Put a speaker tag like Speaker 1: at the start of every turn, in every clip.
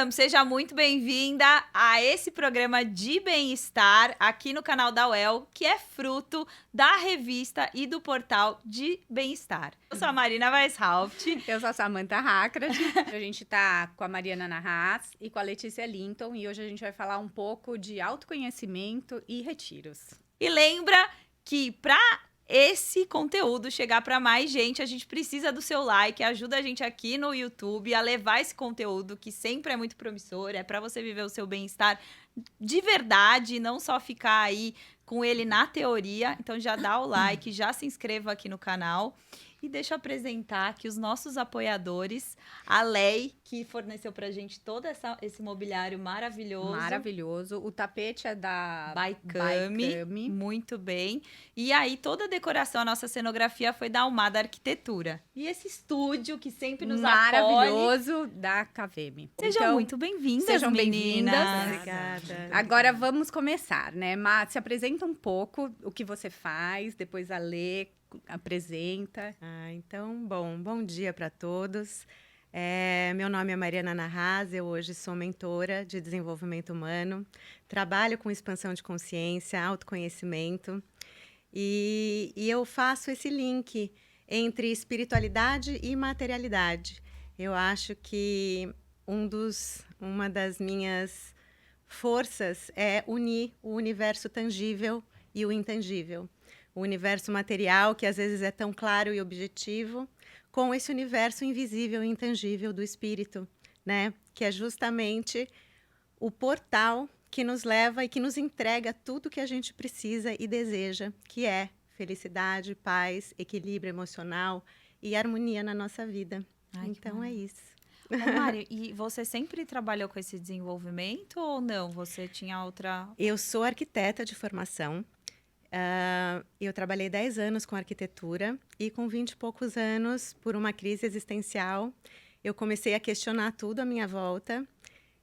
Speaker 1: Welcome! Seja muito bem-vinda a esse programa de bem-estar aqui no canal da UEL, que é fruto da revista e do portal de bem-estar. Eu sou a Marina Weishaupt.
Speaker 2: Eu sou a Samantha Hakrad. A gente tá com a Mariana Narraz e com a Letícia Linton. E hoje a gente vai falar um pouco de autoconhecimento e retiros.
Speaker 1: E lembra que para esse conteúdo chegar para mais gente, a gente precisa do seu like, ajuda a gente aqui no YouTube a levar esse conteúdo que sempre é muito promissor, é para você viver o seu bem-estar de verdade, não só ficar aí com ele na teoria. Então já dá o like, já se inscreva aqui no canal. E deixa eu apresentar aqui os nossos apoiadores, a Lei, que forneceu pra gente todo esse mobiliário maravilhoso.
Speaker 2: Maravilhoso. O tapete é da
Speaker 1: Baikami. Muito bem. E aí toda a decoração, a nossa cenografia foi da Almada Arquitetura. E esse estúdio que sempre nos
Speaker 2: maravilhoso da KVM.
Speaker 1: Sejam então, muito bem-vindas,
Speaker 2: sejam
Speaker 1: bem-vindas.
Speaker 3: Obrigada.
Speaker 2: Agora vamos começar, né? Se apresenta um pouco o que você faz, depois a Lê apresenta.
Speaker 3: Então, bom dia para todos. Meu nome é Mariana Narraz, eu hoje sou mentora de desenvolvimento humano, trabalho com expansão de consciência, autoconhecimento, e eu faço esse link entre espiritualidade e materialidade. Eu acho que uma das minhas forças é unir o universo tangível e o intangível. O universo material, que às vezes é tão claro e objetivo, com esse universo invisível e intangível do espírito, né? Que é justamente o portal que nos leva e que nos entrega tudo que a gente precisa e deseja, que é felicidade, paz, equilíbrio emocional e harmonia na nossa vida. Então é isso.
Speaker 1: Ô, Mari, e você sempre trabalhou com esse desenvolvimento ou não? Você tinha outra...
Speaker 3: Eu sou arquiteta de formação. Eu trabalhei 10 anos com arquitetura e com 20 e poucos anos, por uma crise existencial, eu comecei a questionar tudo à minha volta.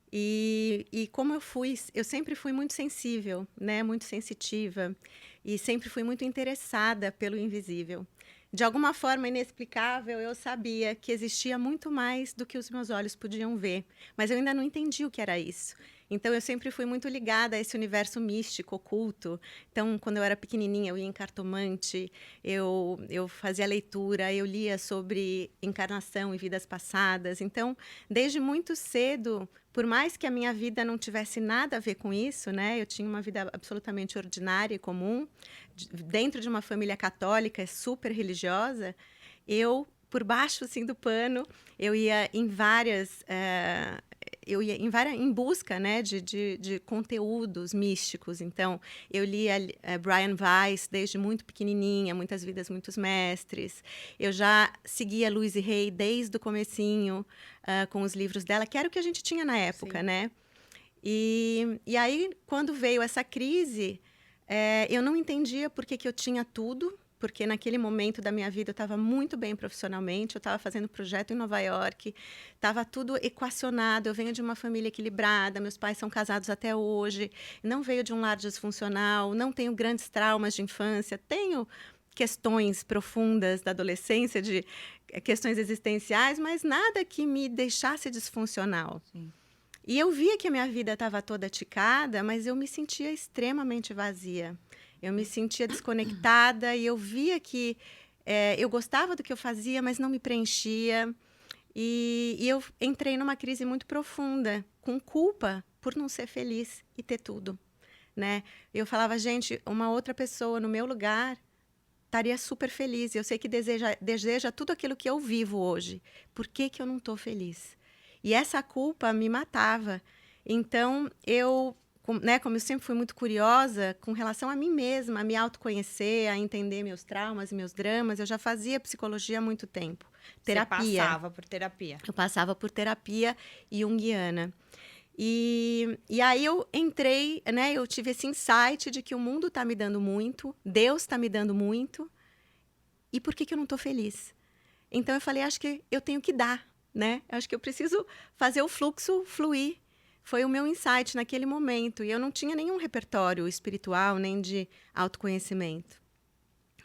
Speaker 3: E como eu sempre fui muito sensível, né? Muito sensitiva e sempre fui muito interessada pelo invisível. De alguma forma inexplicável, eu sabia que existia muito mais do que os meus olhos podiam ver, mas eu ainda não entendi o que era isso. Então, eu sempre fui muito ligada a esse universo místico, oculto. Então, quando eu era pequenininha, eu ia em cartomante, eu fazia leitura, eu lia sobre encarnação e vidas passadas. Então, desde muito cedo, por mais que a minha vida não tivesse nada a ver com isso, né? Eu tinha uma vida absolutamente ordinária e comum, dentro de uma família católica super religiosa, por baixo assim, do pano, eu ia em em busca, né, de conteúdos místicos. Então, eu lia Brian Weiss desde muito pequenininha, Muitas Vidas, Muitos Mestres. Eu já seguia Louise Hay desde o comecinho, com os livros dela, que era o que a gente tinha na época, né? E aí, quando veio essa crise, eu não entendia por que eu tinha tudo, porque naquele momento da minha vida eu estava muito bem profissionalmente, eu estava fazendo projeto em Nova York, estava tudo equacionado, eu venho de uma família equilibrada, meus pais são casados até hoje, não veio de um lar disfuncional, não tenho grandes traumas de infância, tenho questões profundas da adolescência, de questões existenciais, mas nada que me deixasse disfuncional.
Speaker 1: Sim.
Speaker 3: E eu via que a minha vida estava toda ticada, mas eu me sentia extremamente vazia. Eu me sentia desconectada e eu via que eu gostava do que eu fazia, mas não me preenchia. E eu entrei numa crise muito profunda, com culpa por não ser feliz e ter tudo, né? Eu falava, gente, uma outra pessoa no meu lugar estaria super feliz. Eu sei que deseja tudo aquilo que eu vivo hoje. Por que eu não estou feliz? E essa culpa me matava. Então, como eu sempre fui muito curiosa com relação a mim mesma, a me autoconhecer, a entender meus traumas e meus dramas, eu já fazia psicologia há muito tempo. Terapia.
Speaker 1: Você passava por terapia.
Speaker 3: Eu passava por terapia junguiana. E aí eu entrei, né? Eu tive esse insight de que o mundo está me dando muito, Deus está me dando muito, e por que eu não estou feliz? Então eu falei, acho que eu tenho que dar, né? Acho que eu preciso fazer o fluxo fluir. Foi o meu insight naquele momento. E eu não tinha nenhum repertório espiritual, nem de autoconhecimento.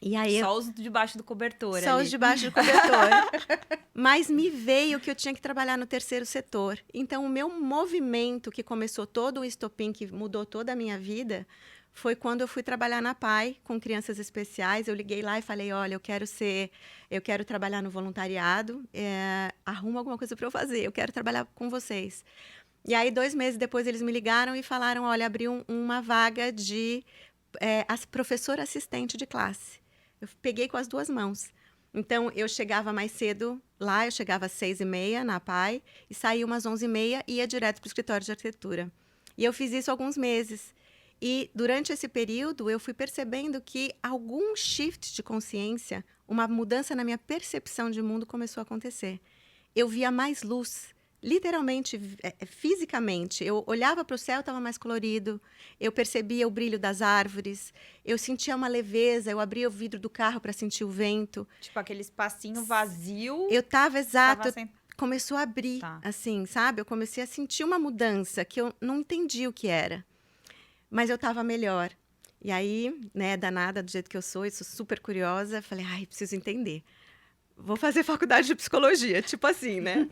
Speaker 3: E aí
Speaker 1: Só os debaixo do cobertor
Speaker 3: Só
Speaker 1: ali.
Speaker 3: os debaixo do cobertor. Mas me veio que eu tinha que trabalhar no terceiro setor. Então, o meu movimento, que começou todo o estopim, que mudou toda a minha vida, foi quando eu fui trabalhar na PAI com crianças especiais. Eu liguei lá e falei, olha, eu quero trabalhar no voluntariado, arruma alguma coisa para eu fazer, eu quero trabalhar com vocês. E aí, 2 meses depois, eles me ligaram e falaram, olha, abriu uma vaga de professora assistente de classe. Eu peguei com as 2 mãos. Então, eu chegava mais cedo lá, eu chegava às 6h30 na PAI, e saía umas 11h30 e ia direto para o escritório de arquitetura. E eu fiz isso alguns meses. E, durante esse período, eu fui percebendo que algum shift de consciência, uma mudança na minha percepção de mundo começou a acontecer. Eu via mais luz. Literalmente, fisicamente, eu olhava para o céu, estava mais colorido, eu percebia o brilho das árvores, eu sentia uma leveza, eu abria o vidro do carro para sentir o vento.
Speaker 1: Tipo, aquele espacinho vazio.
Speaker 3: Eu estava, exato,
Speaker 1: Tava
Speaker 3: começou a abrir,
Speaker 1: Tá.
Speaker 3: assim, sabe? Eu comecei a sentir uma mudança que eu não entendi o que era, mas eu estava melhor. E aí, né, danada do jeito que eu sou super curiosa, falei, ai, preciso entender. Vou fazer faculdade de psicologia, tipo assim, né?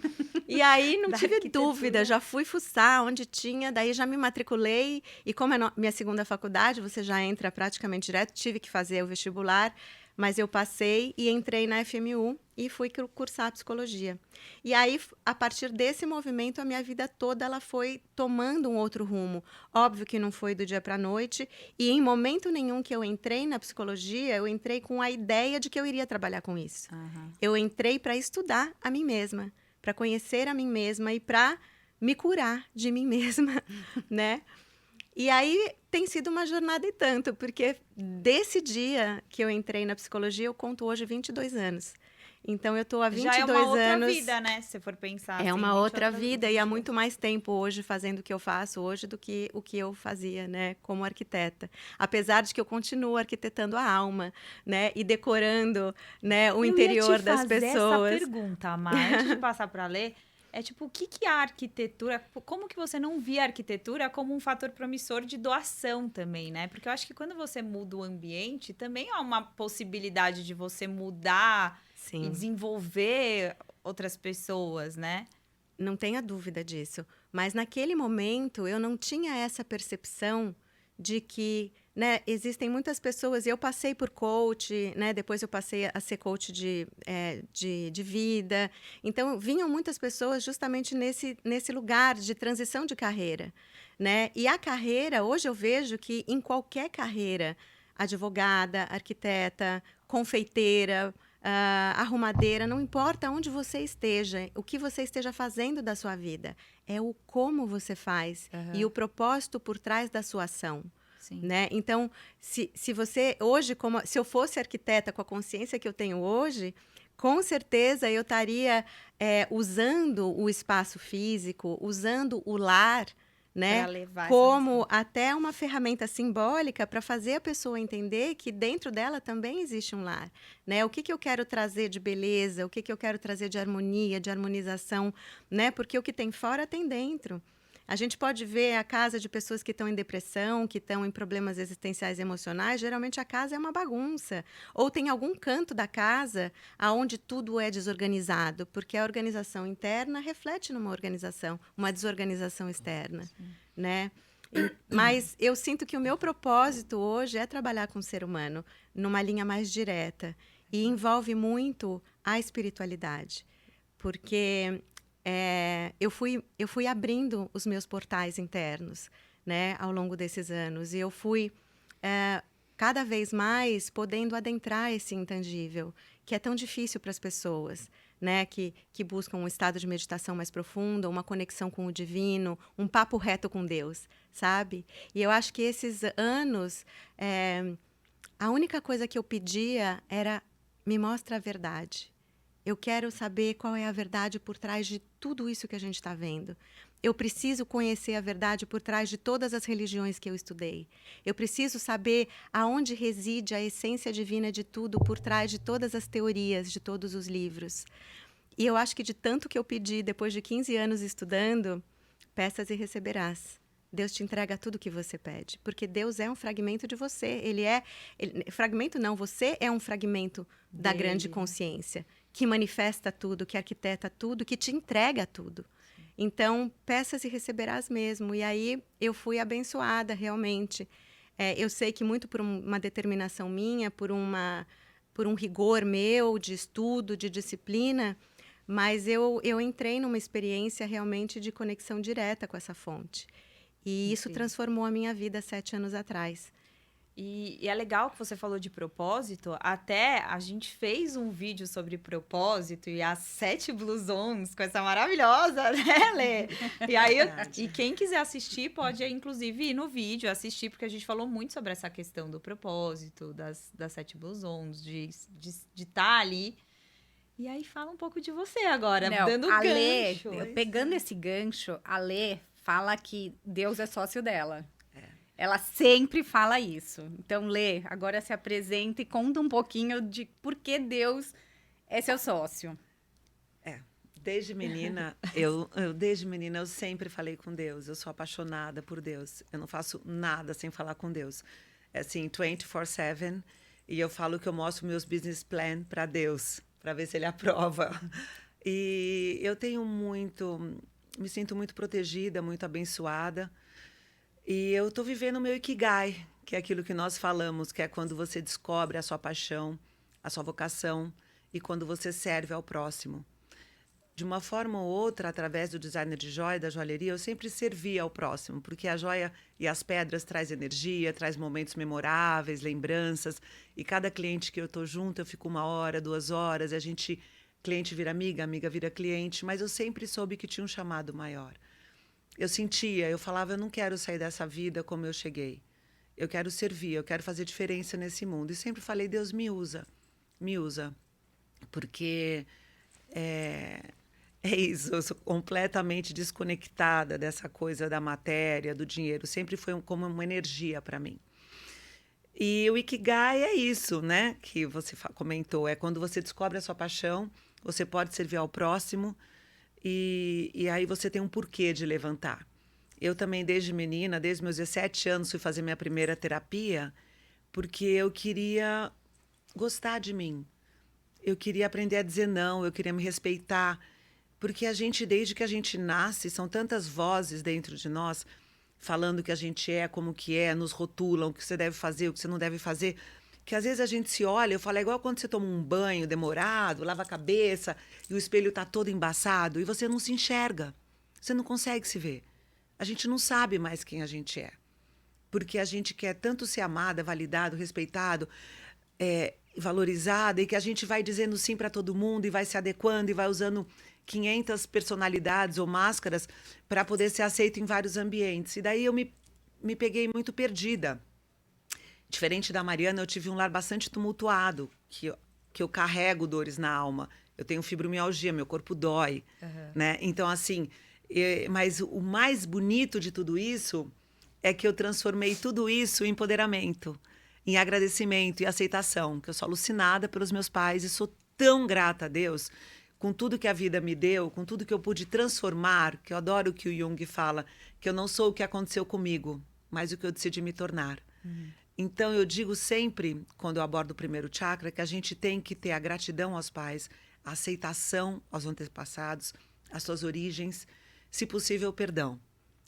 Speaker 3: E aí não
Speaker 1: Da
Speaker 3: tive
Speaker 1: arquitetura.
Speaker 3: dúvida, já fui fuçar onde tinha, daí já me matriculei. E como é minha segunda faculdade, você já entra praticamente direto, tive que fazer o vestibular, mas eu passei e entrei na FMU e fui cursar psicologia. E aí, a partir desse movimento, a minha vida toda ela foi tomando um outro rumo. Óbvio que não foi do dia para a noite, e em momento nenhum que eu entrei na psicologia, eu entrei com a ideia de que eu iria trabalhar com isso.
Speaker 1: Aham.
Speaker 3: Eu entrei para estudar a mim mesma, para conhecer a mim mesma e para me curar de mim mesma, né? E aí tem sido uma jornada e tanto, porque desse dia que eu entrei na psicologia, eu conto hoje 22 anos. Então, eu estou há 22
Speaker 1: Já é uma outra
Speaker 3: anos...
Speaker 1: vida, né? Se você for pensar.
Speaker 3: É
Speaker 1: assim,
Speaker 3: uma
Speaker 1: 20
Speaker 3: outra
Speaker 1: outras-
Speaker 3: vida e há
Speaker 1: 22.
Speaker 3: muito mais tempo hoje fazendo o que eu faço hoje do que o que eu fazia, né, como arquiteta. Apesar de que eu continuo arquitetando a alma, né, e decorando, né, o interior das pessoas.
Speaker 1: Essa pergunta, Mar, antes de passar para ler, é tipo, o que que a arquitetura, como que você não via a arquitetura como um fator promissor de doação também, né? Porque eu acho que quando você muda o ambiente, também há uma possibilidade de você mudar e
Speaker 3: Sim.
Speaker 1: desenvolver outras pessoas, né?
Speaker 3: Não tenha dúvida disso. Mas naquele momento eu não tinha essa percepção de que, né, existem muitas pessoas, eu passei por coach, né, depois eu passei a ser coach de vida. Então, vinham muitas pessoas justamente nesse lugar de transição de carreira, né? E a carreira, hoje eu vejo que em qualquer carreira, advogada, arquiteta, confeiteira, arrumadeira, não importa onde você esteja, o que você esteja fazendo da sua vida, é o como você faz e o propósito por trás da sua ação.
Speaker 1: Sim.
Speaker 3: Né? Então, se você hoje, se eu fosse arquiteta com a consciência que eu tenho hoje, com certeza eu estaria usando o espaço físico, usando o lar, né,
Speaker 1: Pra levar essa
Speaker 3: como até uma ferramenta simbólica para fazer a pessoa entender que dentro dela também existe um lar, né? O que eu quero trazer de beleza, o que eu quero trazer de harmonia, de harmonização, né? Porque o que tem fora tem dentro. A gente pode ver a casa de pessoas que estão em depressão, que estão em problemas existenciais e emocionais, geralmente a casa é uma bagunça. Ou tem algum canto da casa onde tudo é desorganizado, porque a organização interna reflete numa organização, uma desorganização externa, né? Mas eu sinto que o meu propósito hoje é trabalhar com o ser humano numa linha mais direta e envolve muito a espiritualidade, porque eu fui abrindo os meus portais internos, né, ao longo desses anos, e eu fui cada vez mais podendo adentrar esse intangível, que é tão difícil para as pessoas, né, que buscam um estado de meditação mais profundo, uma conexão com o divino, um papo reto com Deus, sabe? E eu acho que esses anos, a única coisa que eu pedia era: me mostra a verdade. Eu quero saber qual é a verdade por trás de tudo isso que a gente está vendo. Eu preciso conhecer a verdade por trás de todas as religiões que eu estudei. Eu preciso saber aonde reside a essência divina de tudo por trás de todas as teorias, de todos os livros. E eu acho que de tanto que eu pedi, depois de 15 anos estudando, peças e receberás. Deus te entrega tudo que você pede, porque Deus é um fragmento de você. Fragmento não, você é um fragmento da grande consciência, que manifesta tudo, que arquiteta tudo, que te entrega tudo. Então, peças e receberás mesmo. E aí, eu fui abençoada, realmente. Eu sei que muito por uma determinação minha, por um rigor meu de estudo, de disciplina, mas eu entrei numa experiência realmente de conexão direta com essa fonte. E isso transformou a minha vida 7 anos atrás.
Speaker 1: E é legal que você falou de propósito. Até a gente fez um vídeo sobre propósito e as 7 blusons com essa maravilhosa, né, Lê? E aí, e quem quiser assistir pode, inclusive, ir no vídeo assistir, porque a gente falou muito sobre essa questão do propósito, das 7 blusons, de estar ali. E aí, fala um pouco de você agora, dando gancho.
Speaker 2: Pegando esse gancho, a Lê fala que Deus é sócio dela. Ela sempre fala isso. Então, Lê, agora se apresenta e conta um pouquinho de por que Deus é seu sócio.
Speaker 4: Desde menina, eu sempre falei com Deus. Eu sou apaixonada por Deus. Eu não faço nada sem falar com Deus. É assim, 24/7. E eu falo que eu mostro meus business plan para Deus, para ver se ele aprova. E eu me sinto muito protegida, muito abençoada. E eu estou vivendo o meu Ikigai, que é aquilo que nós falamos, que é quando você descobre a sua paixão, a sua vocação, e quando você serve ao próximo. De uma forma ou outra, através do designer de joia, da joalheria, eu sempre servi ao próximo, porque a joia e as pedras traz energia, traz momentos memoráveis, lembranças, e cada cliente que eu estou junto, eu fico 1 hora, 2 horas, e cliente vira amiga, amiga vira cliente, mas eu sempre soube que tinha um chamado maior. Eu falava, eu não quero sair dessa vida como eu cheguei. Eu quero servir, eu quero fazer diferença nesse mundo. E sempre falei, Deus, me usa. Porque é isso, eu sou completamente desconectada dessa coisa da matéria, do dinheiro. Sempre foi como uma energia para mim. E o Ikigai é isso, né? Que você comentou. É quando você descobre a sua paixão, você pode servir ao próximo. E aí você tem um porquê de levantar. Eu também, desde menina, desde meus 17 anos, fui fazer minha primeira terapia, porque eu queria gostar de mim. Eu queria aprender a dizer não, eu queria me respeitar. Porque desde que a gente nasce, são tantas vozes dentro de nós, falando que a gente é, como que é, nos rotulam, o que você deve fazer, o que você não deve fazer, que às vezes a gente se olha, eu falo, é igual quando você toma um banho demorado, lava a cabeça e o espelho está todo embaçado e você não se enxerga, você não consegue se ver. A gente não sabe mais quem a gente é, porque a gente quer tanto ser amada, validado, respeitado, valorizada, e que a gente vai dizendo sim para todo mundo e vai se adequando e vai usando 500 personalidades ou máscaras para poder ser aceito em vários ambientes. E daí eu me peguei muito perdida. Diferente da Mariana, eu tive um lar bastante tumultuado, que eu carrego dores na alma. Eu tenho fibromialgia, meu corpo dói, né? Então, assim, mas o mais bonito de tudo isso é que eu transformei tudo isso em empoderamento, em agradecimento e aceitação, que eu sou alucinada pelos meus pais e sou tão grata a Deus com tudo que a vida me deu, com tudo que eu pude transformar, que eu adoro o que o Jung fala, que eu não sou o que aconteceu comigo, mas o que eu decidi me tornar. Então, eu digo sempre, quando eu abordo o primeiro chakra, que a gente tem que ter a gratidão aos pais, a aceitação aos antepassados, às suas origens, se possível, o perdão.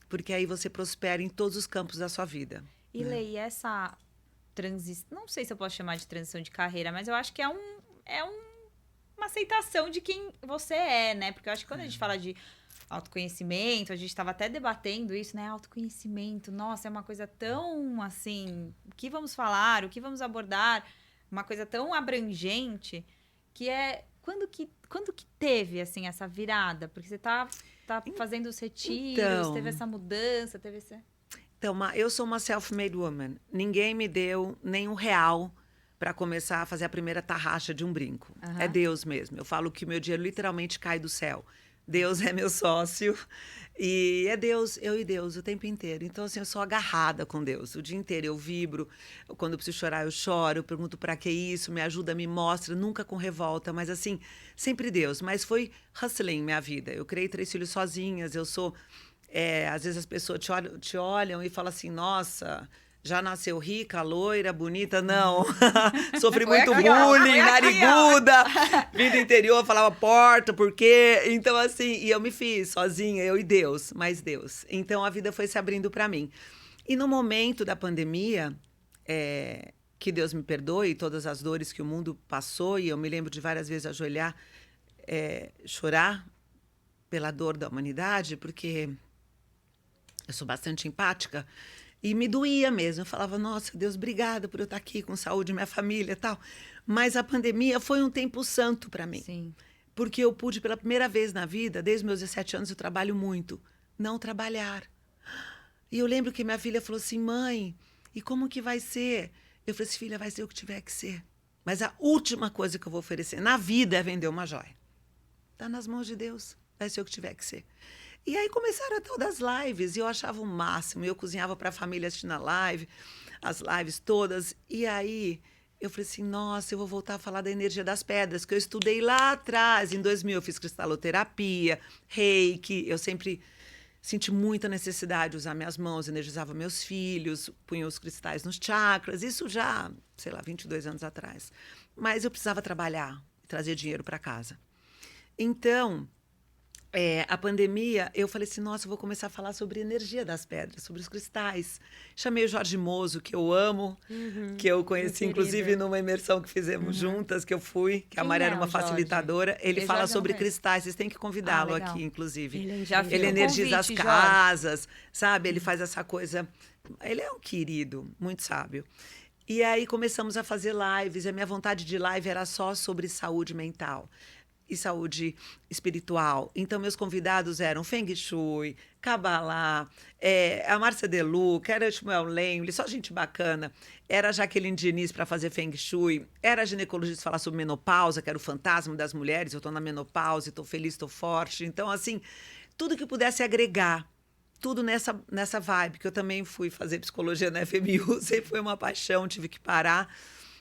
Speaker 4: Porque aí você prospera em todos os campos da sua vida.
Speaker 1: E, Lê, essa transição, não sei se eu posso chamar de transição de carreira, mas eu acho que é uma aceitação de quem você é, né? Porque eu acho que quando a gente fala de autoconhecimento, a gente estava até debatendo isso, né? Autoconhecimento, nossa, é uma coisa tão, assim, o que vamos falar, o que vamos abordar, uma coisa tão abrangente, que é, quando que teve, assim, essa virada? Porque você tá fazendo os retiros, teve essa mudança, teve esse...
Speaker 4: Então, eu sou uma self-made woman. Ninguém me deu nem R$1 para começar a fazer a primeira tarraxa de um brinco. É Deus mesmo. Eu falo que o meu dinheiro literalmente cai do céu. Deus é meu sócio e é Deus, eu e Deus o tempo inteiro. Então, assim, eu sou agarrada com Deus. O dia inteiro eu vibro, quando eu preciso chorar eu choro, eu pergunto para que isso, me ajuda, me mostra, nunca com revolta, mas assim, sempre Deus. Mas foi hustling minha vida. Eu criei 3 filhos sozinhas, eu sou Às vezes as pessoas te olham e falam assim, nossa, já nasceu rica, loira, bonita? Não. Sofri
Speaker 2: Foi
Speaker 4: muito
Speaker 2: aqui, ó.
Speaker 4: bullying,
Speaker 2: Foi aqui,
Speaker 4: nariguda, vim do interior, falava porta, por quê? Então, assim, e eu me fiz sozinha, eu e Deus, mais Deus. Então, a vida foi se abrindo para mim. E no momento da pandemia, que Deus me perdoe, todas as dores que o mundo passou, e eu me lembro de várias vezes ajoelhar, chorar pela dor da humanidade, porque eu sou bastante empática, e me doía mesmo. Eu falava, nossa, Deus, obrigada por eu estar aqui com saúde, minha família e tal. Mas a pandemia foi um tempo santo para mim.
Speaker 1: Sim.
Speaker 4: Porque eu pude, pela primeira vez na vida, desde meus 17 anos, eu trabalho muito, não trabalhar. E eu lembro que minha filha falou assim, mãe, e como que vai ser? Eu falei assim, filha, vai ser o que tiver que ser. Mas a última coisa que eu vou oferecer na vida é vender uma joia. Está nas mãos de Deus, vai ser o que tiver que ser. E aí começaram a tal das lives, e eu achava o máximo. Eu cozinhava para a família assistindo a live, as lives todas. E aí eu falei assim, nossa, eu vou voltar a falar da energia das pedras, que eu estudei lá atrás. Em 2000 eu fiz cristaloterapia, reiki. Eu sempre senti muita necessidade de usar minhas mãos, energizava meus filhos, punha os cristais nos chakras. Isso já, sei lá, 22 anos atrás. Mas eu precisava trabalhar, trazer dinheiro para casa. Então, a pandemia, eu falei assim, nossa, eu vou começar a falar sobre a energia das pedras, sobre os cristais. Chamei o Jorge Mozo, que eu amo, que eu conheci, inclusive, numa imersão que fizemos juntas, que eu fui, que a
Speaker 1: Quem
Speaker 4: Maria
Speaker 1: é
Speaker 4: era uma
Speaker 1: o Jorge?
Speaker 4: facilitadora. Ele
Speaker 1: Eu
Speaker 4: fala
Speaker 1: Jorge eu não
Speaker 4: sobre
Speaker 1: conheço.
Speaker 4: cristais, vocês têm que convidá-lo
Speaker 1: legal.
Speaker 4: aqui, inclusive.
Speaker 1: Já fica
Speaker 4: Ele
Speaker 1: o
Speaker 4: energiza as
Speaker 1: convite, Jorge.
Speaker 4: casas, sabe? Ele faz essa coisa... Ele é um querido, muito sábio. E aí começamos a fazer lives, e a minha vontade de live era só sobre saúde mental e saúde espiritual. Então, meus convidados eram Feng Shui, Kabbalah, a Márcia Deluca, era o Shmuel Lemle, só gente bacana. Era a Jaqueline Diniz para fazer Feng Shui, era a ginecologista falar sobre menopausa, que era o fantasma das mulheres. Eu estou na menopausa, estou feliz, estou forte. Então, assim, tudo que pudesse agregar, tudo nessa vibe, que eu também fui fazer psicologia na FMU, sempre foi uma paixão, tive que parar,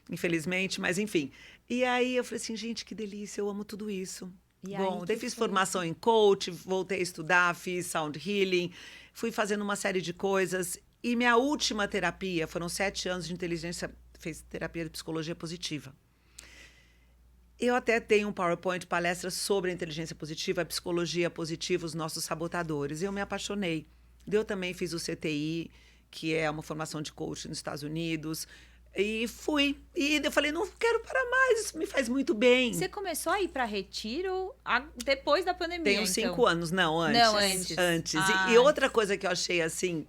Speaker 4: infelizmente, mas enfim. E aí eu falei assim, gente, que delícia, eu amo tudo isso.
Speaker 1: E
Speaker 4: Bom,
Speaker 1: aí
Speaker 4: daí
Speaker 1: que
Speaker 4: fiz
Speaker 1: foi?
Speaker 4: formação em coach, voltei a estudar, fiz sound healing, fui fazendo uma série de coisas. E minha última terapia, foram 7 anos de inteligência, fez terapia de psicologia positiva. Eu até tenho um PowerPoint, palestra sobre a inteligência positiva, a psicologia positiva, os nossos sabotadores. Eu me apaixonei. Eu também fiz o CTI, que é uma formação de coach nos Estados Unidos. E fui. E eu falei, não quero parar mais, isso me faz muito bem.
Speaker 1: Você começou a ir para retiro depois da pandemia,
Speaker 4: Tenho
Speaker 1: então?
Speaker 4: 5 anos, não, antes.
Speaker 1: Não, antes.
Speaker 4: Antes.
Speaker 1: Ah,
Speaker 4: E outra coisa que eu achei, assim,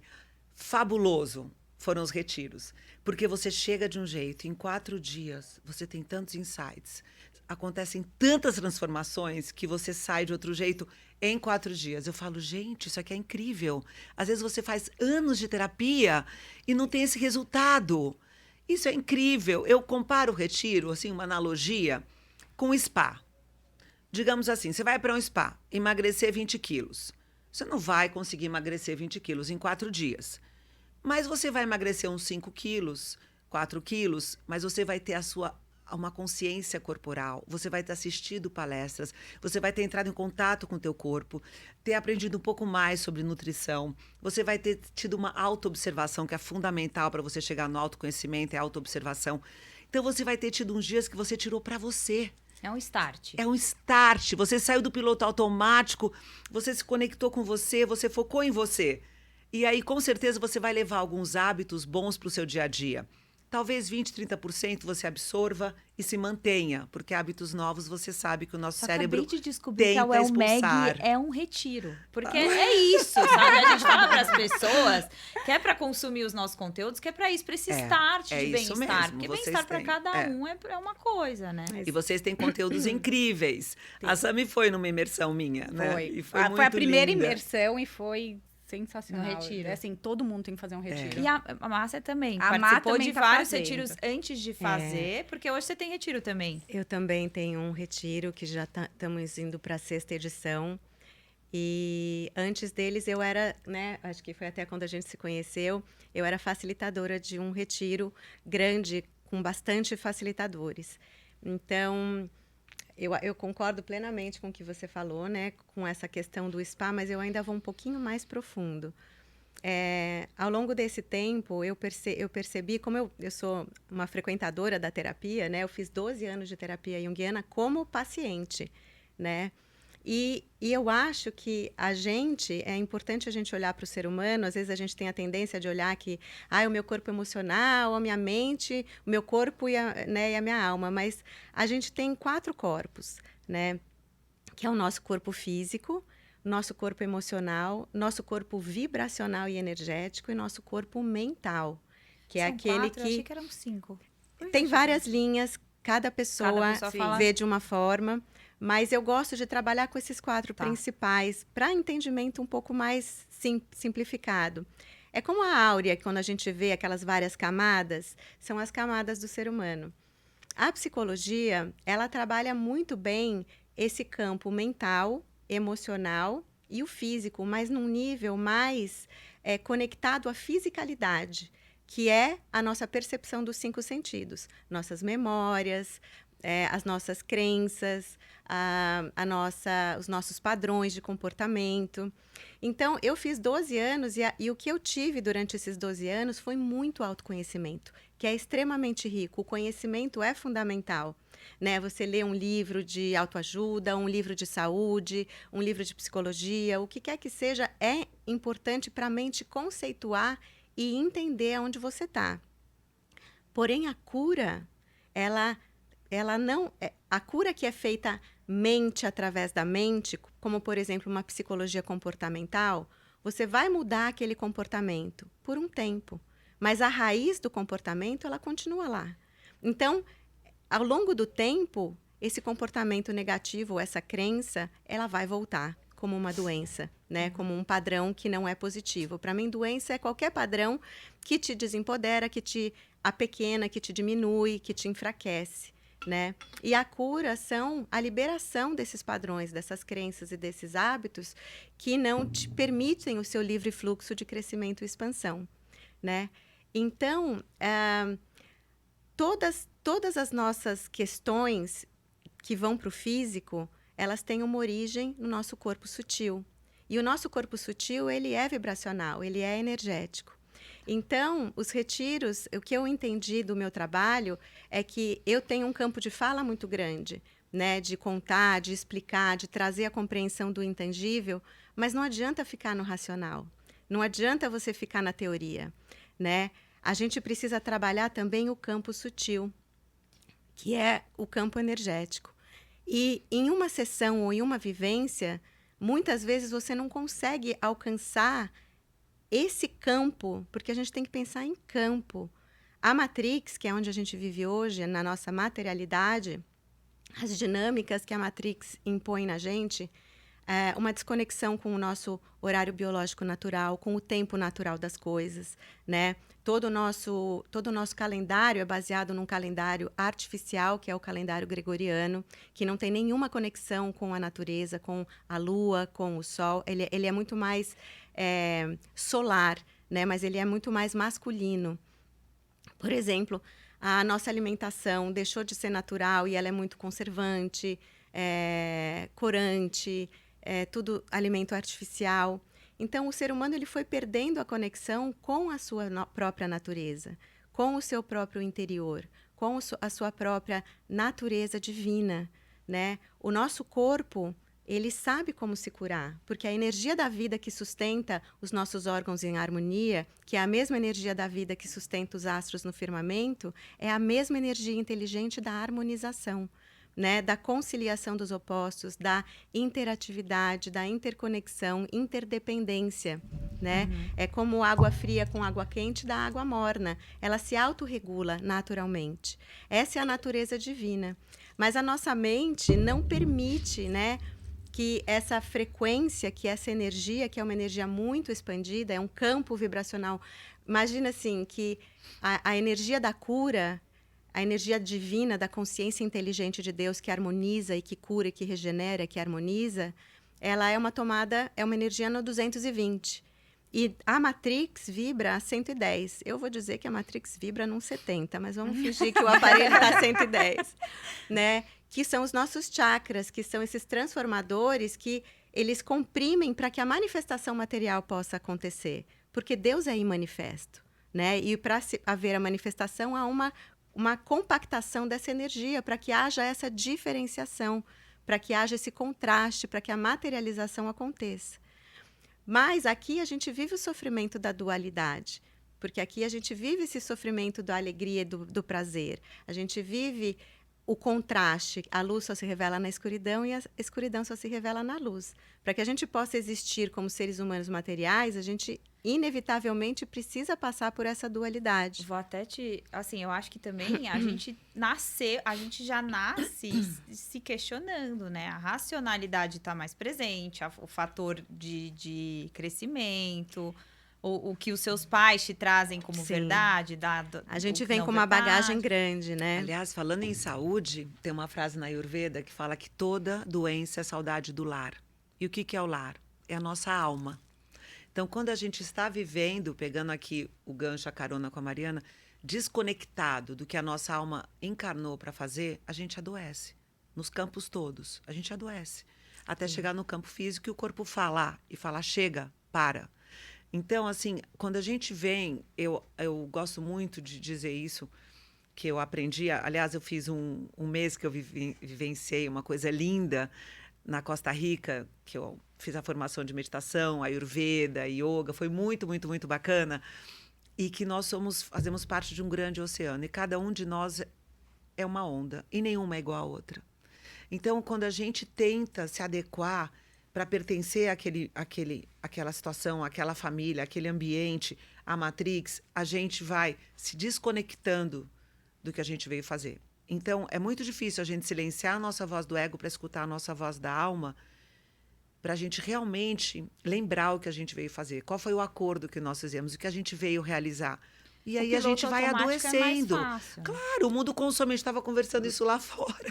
Speaker 4: fabuloso foram os retiros. Porque você chega de um jeito, em 4 dias, você tem tantos insights, acontecem tantas transformações que você sai de outro jeito em 4 dias. Eu falo, gente, isso aqui é incrível. Às vezes você faz anos de terapia e não tem esse resultado. Isso é incrível. Eu comparo o retiro, assim, uma analogia, com o spa. Digamos assim, você vai para um spa, emagrecer 20 quilos. Você não vai conseguir emagrecer 20 quilos em 4 dias. Mas você vai emagrecer uns 5 quilos, 4 quilos, mas você vai ter uma consciência corporal, você vai ter assistido palestras, você vai ter entrado em contato com o teu corpo, ter aprendido um pouco mais sobre nutrição, você vai ter tido uma autoobservação, que é fundamental para você chegar no autoconhecimento, é a autoobservação. Então, você vai ter tido uns dias que você tirou para você.
Speaker 1: É um start.
Speaker 4: É um start, você saiu do piloto automático, você se conectou com você focou em você. E aí, com certeza, você vai levar alguns hábitos bons para o seu dia a dia. Talvez 20%, 30% você absorva e se mantenha, porque hábitos novos você sabe que o nosso
Speaker 1: Só
Speaker 4: cérebro
Speaker 1: acabei de descobrir que a
Speaker 4: tenta
Speaker 1: Wellmeg
Speaker 4: expulsar.
Speaker 1: é um retiro. Porque é isso, sabe? A gente fala para as pessoas que é para consumir os nossos conteúdos, que é para isso, para esse start
Speaker 4: é
Speaker 1: de
Speaker 4: isso
Speaker 1: bem-estar.
Speaker 4: mesmo,
Speaker 1: Porque
Speaker 4: vocês
Speaker 1: bem-estar para
Speaker 4: têm,
Speaker 1: cada um é uma coisa, né?
Speaker 4: E vocês têm conteúdos incríveis. A Sami foi numa imersão minha, né?
Speaker 2: Foi.
Speaker 4: E foi muito
Speaker 2: Foi a primeira
Speaker 4: linda.
Speaker 2: imersão e foi sensacional.
Speaker 1: No retiro.
Speaker 2: É assim, todo mundo tem que fazer um retiro.
Speaker 1: E a Márcia também
Speaker 2: A Má
Speaker 1: participou
Speaker 2: também
Speaker 1: de
Speaker 2: tá
Speaker 1: vários
Speaker 2: fazendo.
Speaker 1: retiros antes de fazer, porque hoje você tem retiro também.
Speaker 3: Eu também tenho um retiro que já estamos indo para a 6ª edição. E antes deles eu era, né, acho que foi até quando a gente se conheceu, eu era facilitadora de um retiro grande com bastante facilitadores. Então, Eu concordo plenamente com o que você falou, né? Com essa questão do spa, mas eu ainda vou um pouquinho mais profundo. Ao longo desse tempo, eu percebi, como eu sou uma frequentadora da terapia, né? Eu fiz 12 anos de terapia junguiana como paciente, né? E eu acho que é importante a gente olhar para o ser humano. Às vezes a gente tem a tendência de olhar que o meu corpo emocional, a minha mente, o meu corpo e a minha alma. Mas a gente tem 4 corpos, né? Que é o nosso corpo físico, nosso corpo emocional, nosso corpo vibracional e energético e nosso corpo mental, que é
Speaker 1: São
Speaker 3: aquele
Speaker 1: 4, eu achei que eram 5.
Speaker 3: tem várias linhas, cada pessoa
Speaker 1: fala-
Speaker 3: vê de uma forma, mas eu gosto de trabalhar com esses 4
Speaker 1: Tá.
Speaker 3: principais para entendimento um pouco mais simplificado. É como a áurea, quando a gente vê aquelas várias camadas, são as camadas do ser humano. A psicologia, ela trabalha muito bem esse campo mental, emocional e o físico, mas num nível mais conectado à fisicalidade, que é a nossa percepção dos 5 sentidos, nossas memórias, as nossas crenças, os nossos padrões de comportamento. Então, eu fiz 12 anos e o que eu tive durante esses 12 anos foi muito autoconhecimento, que é extremamente rico. O conhecimento é fundamental, né? Você lê um livro de autoajuda, um livro de saúde, um livro de psicologia, o que quer que seja, é importante para a mente conceituar e entender aonde você está. Porém, a cura, ela não... A cura que é feita mente através da mente, como, por exemplo, uma psicologia comportamental, você vai mudar aquele comportamento por um tempo, mas a raiz do comportamento, ela continua lá. Então, ao longo do tempo, esse comportamento negativo, essa crença, ela vai voltar como uma doença, né? Como um padrão que não é positivo. Para mim, doença é qualquer padrão que te desempodera, que te apequena, que te diminui, que te enfraquece, né? E a cura são a liberação desses padrões, dessas crenças e desses hábitos que não te permitem o seu livre fluxo de crescimento e expansão, né? Então, todas as nossas questões que vão para o físico, elas têm uma origem no nosso corpo sutil. E o nosso corpo sutil, ele é vibracional, ele é energético. Então, os retiros, o que eu entendi do meu trabalho é que eu tenho um campo de fala muito grande, né? De contar, de explicar, de trazer a compreensão do intangível, mas não adianta ficar no racional. Não adianta você ficar na teoria, né? A gente precisa trabalhar também o campo sutil, que é o campo energético. E em uma sessão ou em uma vivência, muitas vezes você não consegue alcançar esse campo, porque a gente tem que pensar em campo. A Matrix, que é onde a gente vive hoje, na nossa materialidade, as dinâmicas que a Matrix impõe na gente, uma desconexão com o nosso horário biológico natural, com o tempo natural das coisas, né? Todo o nosso calendário é baseado num calendário artificial, que é o calendário gregoriano, que não tem nenhuma conexão com a natureza, com a lua, com o sol. Ele é muito mais solar, né? Mas ele é muito mais masculino. Por exemplo, a nossa alimentação deixou de ser natural e ela é muito conservante, corante, tudo alimento artificial. Então, o ser humano ele foi perdendo a conexão com a sua própria natureza, com o seu próprio interior, com a sua própria natureza divina, né? O nosso corpo, ele sabe como se curar, porque a energia da vida que sustenta os nossos órgãos em harmonia, que é a mesma energia da vida que sustenta os astros no firmamento, é a mesma energia inteligente da harmonização, né, da conciliação dos opostos, da interatividade, da interconexão, interdependência, né? É como água fria com água quente da água morna. Ela se autorregula naturalmente. Essa é a natureza divina. Mas a nossa mente não permite, né, que essa frequência, que essa energia, que é uma energia muito expandida, é um campo vibracional. Imagina assim, que a energia da cura, a energia divina da consciência inteligente de Deus que harmoniza e que cura e que regenera, que harmoniza, ela é uma energia no 220. E a Matrix vibra a 110. Eu vou dizer que a Matrix vibra num 70, mas vamos fingir que o aparelho está 110, né? que são os nossos chakras, que são esses transformadores que eles comprimem para que a manifestação material possa acontecer, porque Deus é imanifesto, né? E para haver a manifestação, há uma compactação dessa energia, para que haja essa diferenciação, para que haja esse contraste, para que a materialização aconteça. Mas aqui a gente vive o sofrimento da dualidade, porque aqui a gente vive esse sofrimento da alegria e do prazer. A gente vive o contraste, a luz só se revela na escuridão e a escuridão só se revela na luz. Para que a gente possa existir como seres humanos materiais, a gente inevitavelmente precisa passar por essa dualidade.
Speaker 1: Vou até assim, eu acho que também a gente já nasce se questionando, né? A racionalidade está mais presente, o fator de crescimento, o que os seus pais te trazem como
Speaker 3: Sim.
Speaker 1: verdade.
Speaker 3: A gente vem com uma bagagem grande, né?
Speaker 4: Aliás, falando em saúde, tem uma frase na Ayurveda que fala que toda doença é saudade do lar. E o que é o lar? É a nossa alma. Então, quando a gente está vivendo, pegando aqui o gancho, a carona com a Mariana, desconectado do que a nossa alma encarnou para fazer, a gente adoece. Nos campos todos, a gente adoece. Até chegar no campo físico e o corpo falar, e falar, chega, para. Então, assim, quando a gente vem, eu gosto muito de dizer isso, que eu aprendi, aliás, eu fiz um mês que eu vivenciei uma coisa linda na Costa Rica, que eu fiz a formação de meditação, Ayurveda, Yoga, foi muito, muito, muito bacana, e que nós fazemos parte de um grande oceano, e cada um de nós é uma onda, e nenhuma é igual à outra. Então, quando a gente tenta se adequar para pertencer àquela situação, àquela família, àquele ambiente, à Matrix, a gente vai se desconectando do que a gente veio fazer. Então, é muito difícil a gente silenciar a nossa voz do ego para escutar a nossa voz da alma, para a gente realmente lembrar o que a gente veio fazer. Qual foi o acordo que nós fizemos, o que a gente veio realizar. E aí a gente vai adoecendo. Claro, o mundo consome, a gente estava conversando isso lá fora.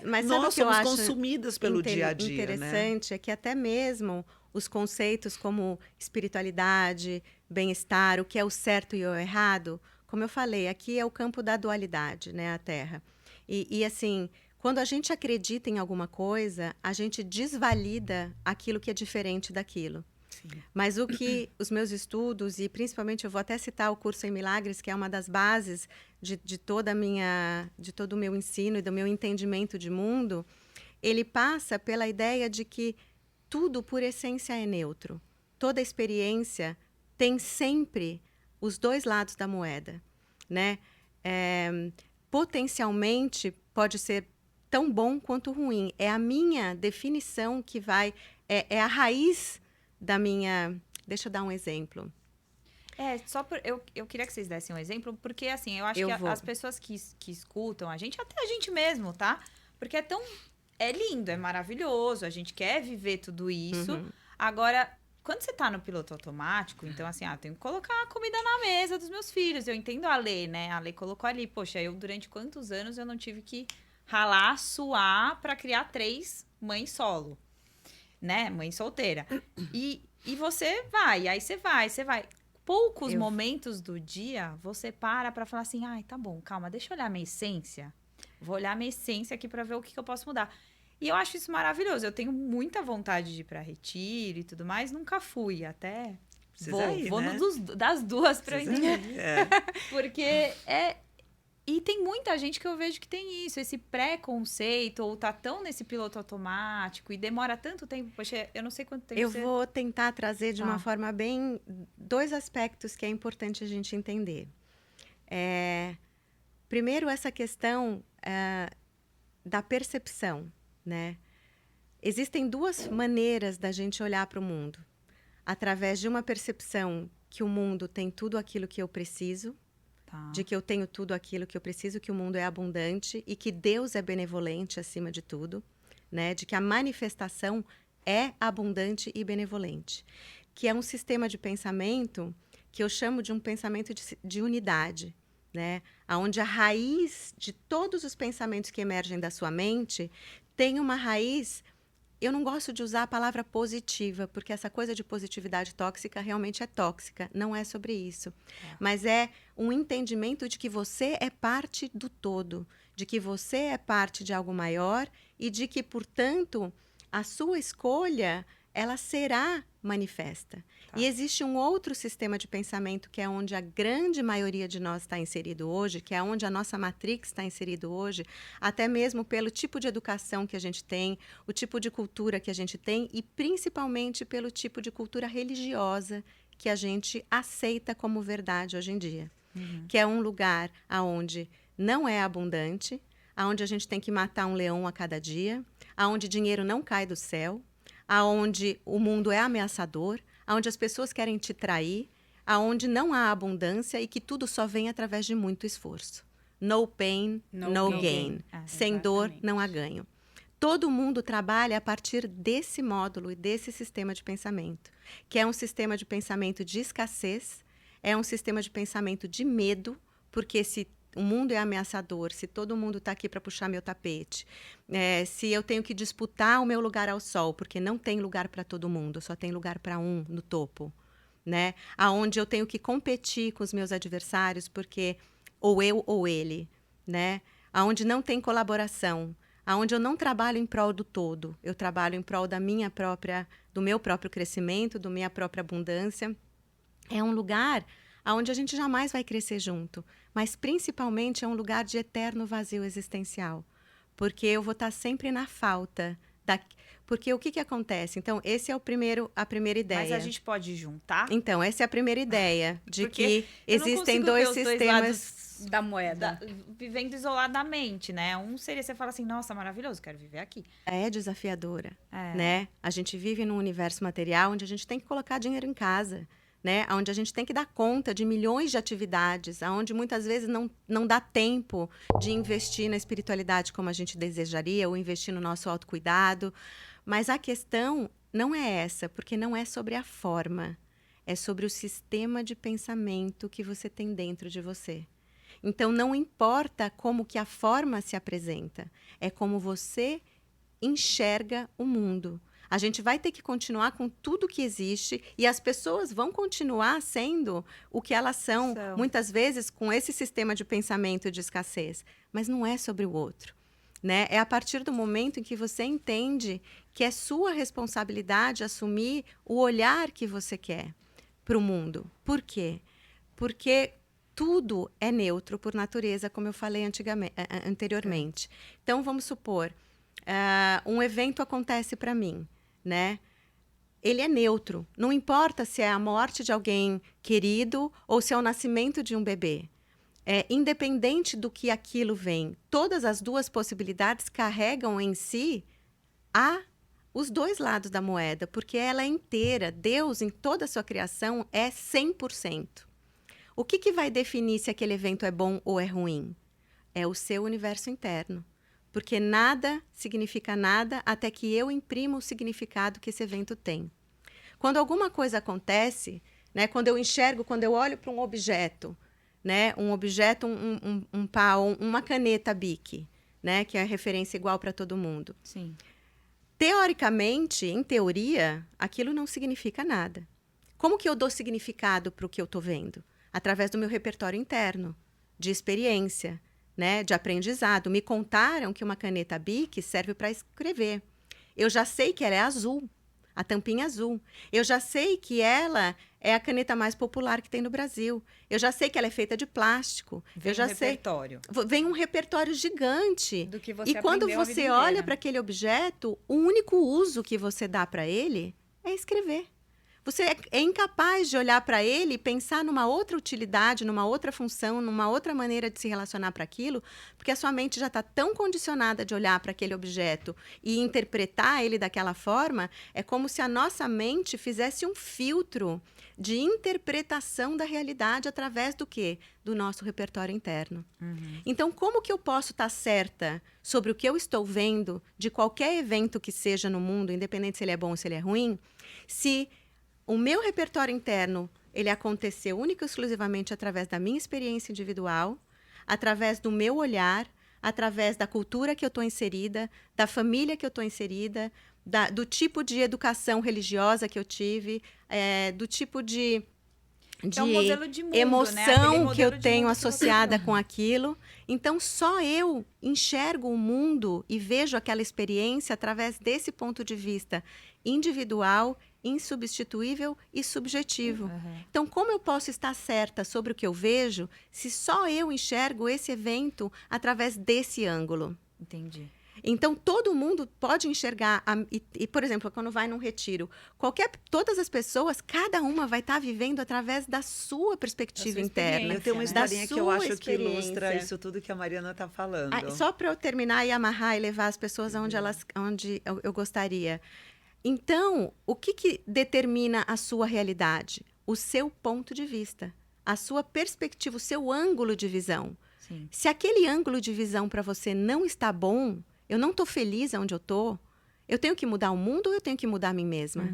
Speaker 3: Mas
Speaker 4: nós
Speaker 3: sabe o que eu
Speaker 4: somos
Speaker 3: acho
Speaker 4: consumidas pelo dia a dia.
Speaker 3: Interessante,
Speaker 4: né?
Speaker 3: É que até mesmo os conceitos como espiritualidade, bem-estar, o que é o certo e o errado, como eu falei, aqui é o campo da dualidade, né, a Terra. E assim, quando a gente acredita em alguma coisa, a gente desvalida aquilo que é diferente daquilo. Sim. Mas o que os meus estudos, e principalmente eu vou até citar o curso em Milagres, que é uma das bases de todo o meu ensino e do meu entendimento de mundo, ele passa pela ideia de que tudo, por essência, é neutro. Toda experiência tem sempre os dois lados da moeda, né? Potencialmente pode ser tão bom quanto ruim. É a minha definição que vai... É a raiz da minha... Deixa eu dar um exemplo.
Speaker 1: Eu queria que vocês dessem um exemplo, porque, assim, eu acho que as pessoas que escutam a gente, até a gente mesmo, tá? Porque é lindo, é maravilhoso, a gente quer viver tudo isso.
Speaker 3: Uhum.
Speaker 1: Agora, quando você tá no piloto automático, então, assim, eu tenho que colocar a comida na mesa dos meus filhos. Eu entendo a Lê, né? A Lê colocou ali, poxa, durante quantos anos eu não tive que ralar, suar pra criar 3 mães solo, né? Mãe solteira. E você vai, aí você vai. Poucos momentos do dia, você para falar assim, ai, tá bom, calma, deixa eu olhar a minha essência. Vou olhar a minha essência aqui pra ver o que eu posso mudar. E eu acho isso maravilhoso. Eu tenho muita vontade de ir pra retiro e tudo mais. Nunca fui, até vou
Speaker 4: né?
Speaker 1: das duas pra eu entender. Porque E tem muita gente que eu vejo que tem isso, esse preconceito, ou tá tão nesse piloto automático e demora tanto tempo. Poxa, eu não sei quanto tempo
Speaker 3: vou tentar trazer de uma forma bem... 2 aspectos que é importante a gente entender. Primeiro, essa questão da percepção, né? Existem 2 maneiras da gente olhar para o mundo. Através de uma percepção que o mundo tem tudo aquilo que eu preciso, de que eu tenho tudo aquilo que eu preciso, que o mundo é abundante e que Deus é benevolente acima de tudo, né? De que a manifestação é abundante e benevolente. Que é um sistema de pensamento que eu chamo de um pensamento de unidade, né? Onde a raiz de todos os pensamentos que emergem da sua mente tem uma raiz eu não gosto de usar a palavra positiva, porque essa coisa de positividade tóxica realmente é tóxica. Não é sobre isso. Mas é um entendimento de que você é parte do todo, de que você é parte de algo maior e de que, portanto, a sua escolha, ela será manifesta. E existe um outro sistema de pensamento que é onde a grande maioria de nós está inserido hoje, que é onde a nossa matrix está inserido hoje, até mesmo pelo tipo de educação que a gente tem, o tipo de cultura que a gente tem e principalmente pelo tipo de cultura religiosa que a gente aceita como verdade hoje em dia. Que é um lugar onde não é abundante, onde a gente tem que matar um leão a cada dia, onde dinheiro não cai do céu, aonde o mundo é ameaçador, aonde as pessoas querem te trair, aonde não há abundância e que tudo só vem através de muito esforço. No pain, no gain. Sem dor, não há ganho. Todo mundo trabalha a partir desse módulo e desse sistema de pensamento, que é um sistema de pensamento de escassez, é um sistema de pensamento de medo, porque se o mundo é ameaçador, se todo mundo está aqui para puxar meu tapete, se eu tenho que disputar o meu lugar ao sol, porque não tem lugar para todo mundo, só tem lugar para um no topo, né? Aonde eu tenho que competir com os meus adversários, porque ou eu ou ele, né? Aonde não tem colaboração, aonde eu não trabalho em prol do todo, eu trabalho em prol do meu próprio crescimento, da minha própria abundância. É um lugar onde a gente jamais vai crescer junto, mas principalmente é um lugar de eterno vazio existencial, porque eu vou estar sempre na falta. Porque o que acontece? Então, esse é a primeira ideia.
Speaker 1: Mas a gente pode juntar?
Speaker 3: Então, essa é a primeira ideia, de
Speaker 1: Porque
Speaker 3: que existem dois sistemas
Speaker 2: da moeda.
Speaker 1: Vivendo isoladamente, né? Um seria, você fala assim, nossa, maravilhoso, quero viver aqui.
Speaker 3: É desafiadora, né? A gente vive num universo material onde a gente tem que colocar dinheiro em casa, né? Onde a gente tem que dar conta de milhões de atividades, onde muitas vezes não dá tempo de investir na espiritualidade como a gente desejaria, ou investir no nosso autocuidado. Mas a questão não é essa, porque não é sobre a forma, é sobre o sistema de pensamento que você tem dentro de você. Então, não importa como que a forma se apresenta, é como você enxerga o mundo. A gente vai ter que continuar com tudo que existe e as pessoas vão continuar sendo o que elas são, muitas vezes com esse sistema de pensamento de escassez. Mas não é sobre o outro, né? É a partir do momento em que você entende que é sua responsabilidade assumir o olhar que você quer para o mundo. Por quê? Porque tudo é neutro por natureza, como eu falei anteriormente. Então, vamos supor, um evento acontece para mim, né? Ele é neutro. Não importa se é a morte de alguém querido ou se é o nascimento de um bebê. Independente do que aquilo vem, todas as duas possibilidades carregam em si os dois lados da moeda, porque ela é inteira. Deus, em toda a sua criação, é 100%. O que vai definir se aquele evento é bom ou é ruim? É o seu universo interno. Porque nada significa nada até que eu imprimo o significado que esse evento tem. Quando alguma coisa acontece, né, quando eu enxergo, quando eu olho para um objeto, né, um pau, uma caneta Bic, né, que é a referência igual para todo mundo.
Speaker 1: Sim.
Speaker 3: Teoricamente, em teoria, aquilo não significa nada. Como que eu dou significado para o que eu estou vendo? Através do meu repertório interno, de experiência, né, de aprendizado. Me contaram que uma caneta Bic serve para escrever. Eu já sei que ela é azul, a tampinha azul. Eu já sei que ela é a caneta mais popular que tem no Brasil. Eu já sei que ela é feita de plástico.
Speaker 1: Vem um repertório.
Speaker 3: Vem um repertório gigante.
Speaker 2: Do que você
Speaker 3: e quando
Speaker 2: aprendeu a vida
Speaker 3: você olha
Speaker 2: inteira.
Speaker 3: para aquele objeto, o único uso que você dá para ele é escrever. Você é incapaz de olhar para ele e pensar numa outra utilidade, numa outra função, numa outra maneira de se relacionar para aquilo, porque a sua mente já está tão condicionada de olhar para aquele objeto e interpretar ele daquela forma, é como se a nossa mente fizesse um filtro de interpretação da realidade através do quê? Do nosso repertório interno. Então, como que eu posso estar certa sobre o que eu estou vendo de qualquer evento que seja no mundo, independente se ele é bom ou se ele é ruim, se o meu repertório interno, ele aconteceu única e exclusivamente através da minha experiência individual, através do meu olhar, através da cultura que eu estou inserida, da família que eu estou inserida, do tipo de educação religiosa que eu tive, do tipo de
Speaker 1: É um modelo de mundo, né? Aquele
Speaker 3: emoção que
Speaker 1: modelo
Speaker 3: eu
Speaker 1: de
Speaker 3: tenho
Speaker 1: mundo que você
Speaker 3: associada
Speaker 1: tem.
Speaker 3: com aquilo. Então, só eu enxergo o mundo e vejo aquela experiência através desse ponto de vista individual, insubstituível e subjetivo. Então, como eu posso estar certa sobre o que eu vejo se só eu enxergo esse evento através desse ângulo?
Speaker 1: Entendi.
Speaker 3: Então, todo mundo pode enxergar, por exemplo, quando vai num retiro, todas as pessoas, cada uma vai estar vivendo através da sua perspectiva interna.
Speaker 4: Eu tenho uma
Speaker 3: da
Speaker 4: historinha que eu
Speaker 3: sua
Speaker 4: acho que ilustra
Speaker 3: experiência.
Speaker 4: isso tudo que a Mariana está falando.
Speaker 3: Só para eu terminar e amarrar e levar as pessoas onde eu gostaria. Então, o que determina a sua realidade? O seu ponto de vista, a sua perspectiva, o seu ângulo de visão.
Speaker 1: Sim.
Speaker 3: Se aquele ângulo de visão para você não está bom, eu não estou feliz onde eu estou, eu tenho que mudar o mundo ou eu tenho que mudar a mim mesma?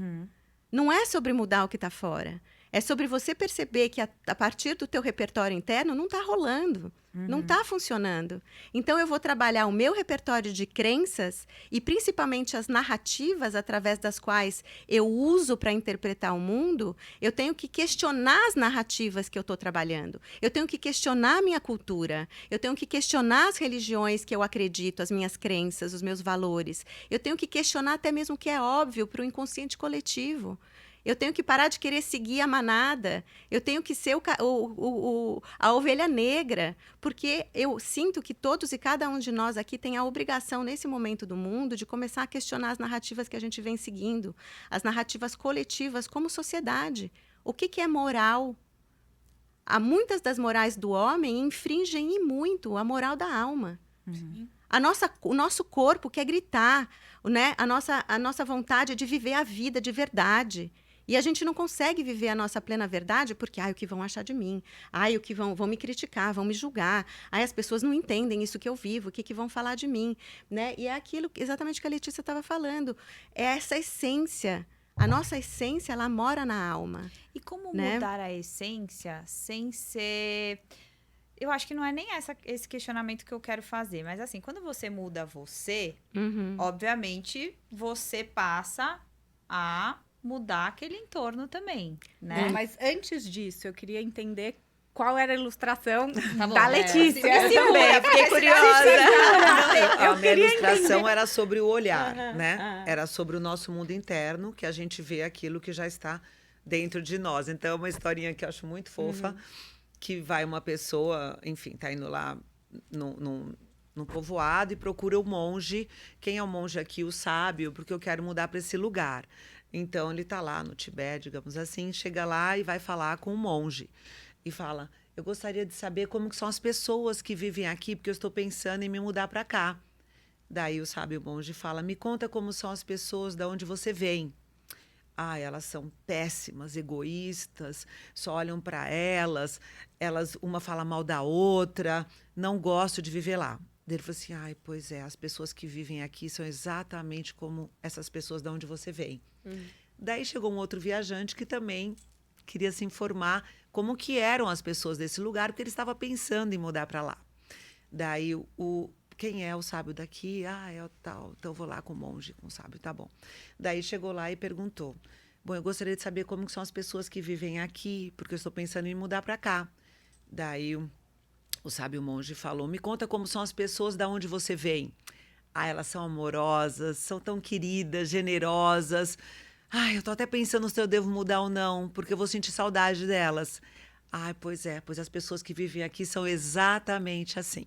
Speaker 3: Não é sobre mudar o que está fora. É sobre você perceber que a partir do teu repertório interno não está rolando, não está funcionando. Então, eu vou trabalhar o meu repertório de crenças e principalmente as narrativas através das quais eu uso para interpretar o mundo. Eu tenho que questionar as narrativas que eu estou trabalhando. Eu tenho que questionar a minha cultura. Eu tenho que questionar as religiões que eu acredito, as minhas crenças, os meus valores. Eu tenho que questionar até mesmo o que é óbvio para o inconsciente coletivo. Eu tenho que parar de querer seguir a manada. Eu tenho que ser a ovelha negra. Porque eu sinto que todos e cada um de nós aqui tem a obrigação, nesse momento do mundo, de começar a questionar as narrativas que a gente vem seguindo. As narrativas coletivas como sociedade. O que é moral? Há muitas das morais do homem infringem e muito a moral da alma. O nosso corpo quer gritar, né? A nossa vontade de viver a vida de verdade. E a gente não consegue viver a nossa plena verdade porque, o que vão achar de mim? O que vão me criticar, vão me julgar. As pessoas não entendem isso que eu vivo, o que vão falar de mim, né? E é aquilo exatamente que a Letícia estava falando. É essa essência. A nossa essência, ela mora na alma.
Speaker 1: E como
Speaker 3: né?
Speaker 1: mudar a essência sem ser... Eu acho que não é nem esse questionamento que eu quero fazer. Mas assim, quando você muda você, obviamente, você passa a mudar aquele entorno também, né?
Speaker 2: Mas antes disso, eu queria entender qual era a ilustração
Speaker 1: bom,
Speaker 2: da Letícia.
Speaker 1: Me segura, fiquei curiosa.
Speaker 4: A minha ilustração era sobre o olhar, né? Era sobre o nosso mundo interno, que a gente vê aquilo que já está dentro de nós. Então, é uma historinha que eu acho muito fofa, que vai uma pessoa, enfim, tá indo lá num povoado e procura o monge. Quem é o monge aqui? O sábio, porque eu quero mudar para esse lugar. Então, ele está lá no Tibete, digamos assim, chega lá e vai falar com o monge. E fala, eu gostaria de saber como que são as pessoas que vivem aqui, porque eu estou pensando em me mudar para cá. Daí o sábio monge fala, me conta como são as pessoas de onde você vem. Elas são péssimas, egoístas, só olham para elas, uma fala mal da outra, não gosto de viver lá. Ele falou assim, pois é, as pessoas que vivem aqui são exatamente como essas pessoas de onde você vem. Daí chegou um outro viajante que também queria se informar como que eram as pessoas desse lugar, porque ele estava pensando em mudar para lá. Daí, quem é o sábio daqui? É o tal, então eu vou lá com o monge, com o sábio, tá bom. Daí chegou lá e perguntou, bom, eu gostaria de saber como que são as pessoas que vivem aqui, porque eu estou pensando em mudar para cá. Daí o sábio monge falou, me conta como são as pessoas da onde você vem. Elas são amorosas, são tão queridas, generosas. Eu tô até pensando se eu devo mudar ou não, porque eu vou sentir saudade delas. Pois as pessoas que vivem aqui são exatamente assim.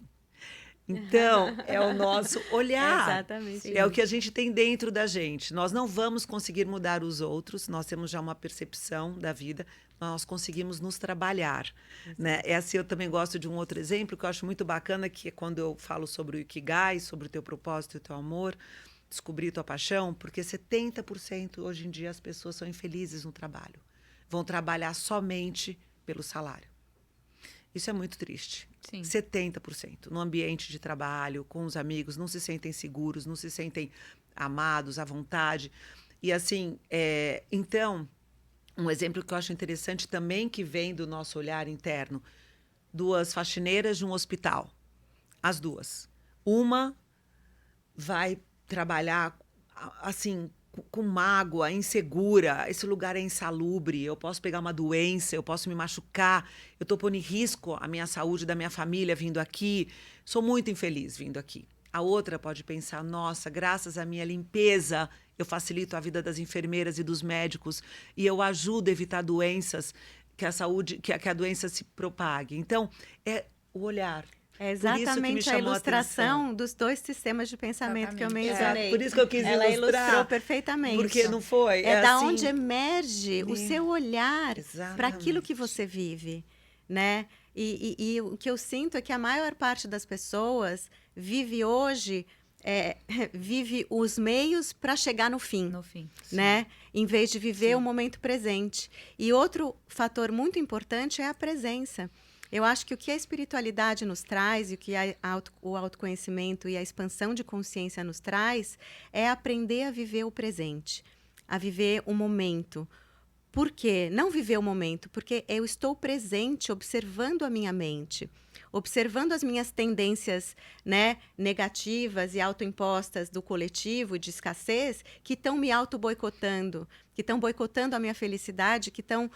Speaker 4: Então, é o nosso olhar.
Speaker 3: Exatamente.
Speaker 4: É o que a gente tem dentro da gente. Nós não vamos conseguir mudar os outros, nós temos já uma percepção da vida, nós conseguimos nos trabalhar, né? Assim, eu também gosto de um outro exemplo que eu acho muito bacana, que é quando eu falo sobre o Ikigai, sobre o teu propósito e o teu amor, descobrir tua paixão, porque 70% hoje em dia as pessoas são infelizes no trabalho. Vão trabalhar somente pelo salário. Isso é muito triste.
Speaker 1: Sim.
Speaker 4: 70% no ambiente de trabalho, com os amigos, não se sentem seguros, não se sentem amados, à vontade. E assim, então, um exemplo que eu acho interessante também, que vem do nosso olhar interno, 2 faxineiras de um hospital. As duas. Uma vai trabalhar assim, com mágoa, insegura, esse lugar é insalubre, eu posso pegar uma doença, eu posso me machucar, eu estou pondo em risco a minha saúde da minha família vindo aqui, sou muito infeliz vindo aqui. A outra pode pensar, nossa, graças à minha limpeza, eu facilito a vida das enfermeiras e dos médicos e eu ajudo a evitar doenças, que a doença se propague. Então, é o olhar.
Speaker 3: É
Speaker 4: Por isso que me
Speaker 3: exatamente a
Speaker 4: chamou a
Speaker 3: ilustração dos dois sistemas de pensamento que eu
Speaker 2: Exatamente.
Speaker 3: mencionei.
Speaker 4: Por isso que eu quis
Speaker 3: Ela
Speaker 4: ilustrar.
Speaker 3: ilustrou perfeitamente.
Speaker 4: Porque não foi?
Speaker 3: É da
Speaker 4: assim,
Speaker 3: onde emerge o seu olhar para aquilo que
Speaker 4: Exatamente.
Speaker 3: você vive, né? E o que eu sinto é que a maior parte das pessoas vive hoje, vive os meios para chegar no fim.
Speaker 1: No fim.
Speaker 3: Né? Em vez de viver
Speaker 4: Sim.
Speaker 3: o momento presente. E outro fator muito importante é a presença. Eu acho que o que a espiritualidade nos traz e o que o autoconhecimento e a expansão de consciência nos traz é aprender a viver o presente, a viver o momento. Por quê? Não viver o momento, porque eu estou presente observando a minha mente, observando as minhas tendências, né, negativas e autoimpostas do coletivo de escassez que estão me auto-boicotando, que estão boicotando a minha felicidade, que estão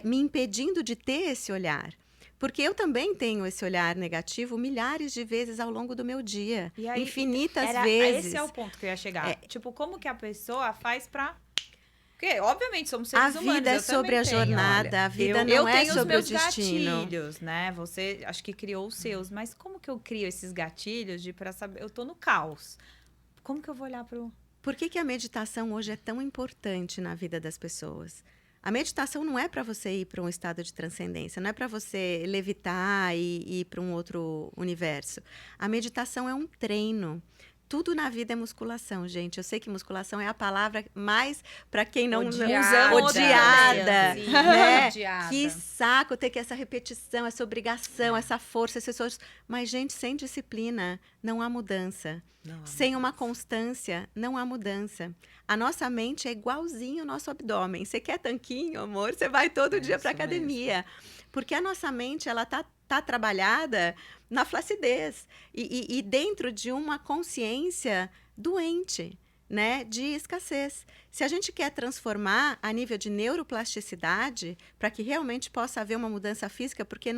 Speaker 3: me impedindo de ter esse olhar. Porque eu também tenho esse olhar negativo milhares de vezes ao longo do meu dia.
Speaker 1: E aí,
Speaker 3: infinitas vezes.
Speaker 1: Esse é o ponto que eu ia chegar. Tipo, como que a pessoa faz pra... Porque, obviamente, somos seres
Speaker 3: A
Speaker 1: humanos.
Speaker 3: vida é
Speaker 1: eu
Speaker 3: sobre a
Speaker 1: também tenho,
Speaker 3: jornada,
Speaker 1: olha.
Speaker 3: a vida
Speaker 1: Eu
Speaker 3: não é
Speaker 1: tenho
Speaker 3: sobre o
Speaker 1: os meus
Speaker 3: destino.
Speaker 1: gatilhos, né? Você, acho que criou os seus. Mas como que eu crio esses gatilhos para saber... Eu tô no caos. Como que eu vou olhar pro...
Speaker 3: Por que a meditação hoje é tão importante na vida das pessoas? A meditação não é para você ir para um estado de transcendência, não é para você levitar e ir para um outro universo. A meditação é um treino. Tudo na vida é musculação, gente. Eu sei que musculação é a palavra mais para quem não
Speaker 2: Odiada.
Speaker 3: odiada,
Speaker 2: Sim,
Speaker 3: né?
Speaker 2: odiada.
Speaker 3: Que saco ter que essa repetição, essa obrigação, essa força, esse esforço. Mas gente, sem disciplina não há mudança.
Speaker 4: Não há
Speaker 3: Sem uma constância, não há mudança. A nossa mente é igualzinho ao nosso abdômen. Você quer tanquinho, amor? Você vai todo dia para
Speaker 4: isso
Speaker 3: academia. Porque a nossa mente, ela tá trabalhada na flacidez e dentro de uma consciência doente, né, de escassez. Se a gente quer transformar a nível de neuroplasticidade, para que realmente possa haver uma mudança física, porque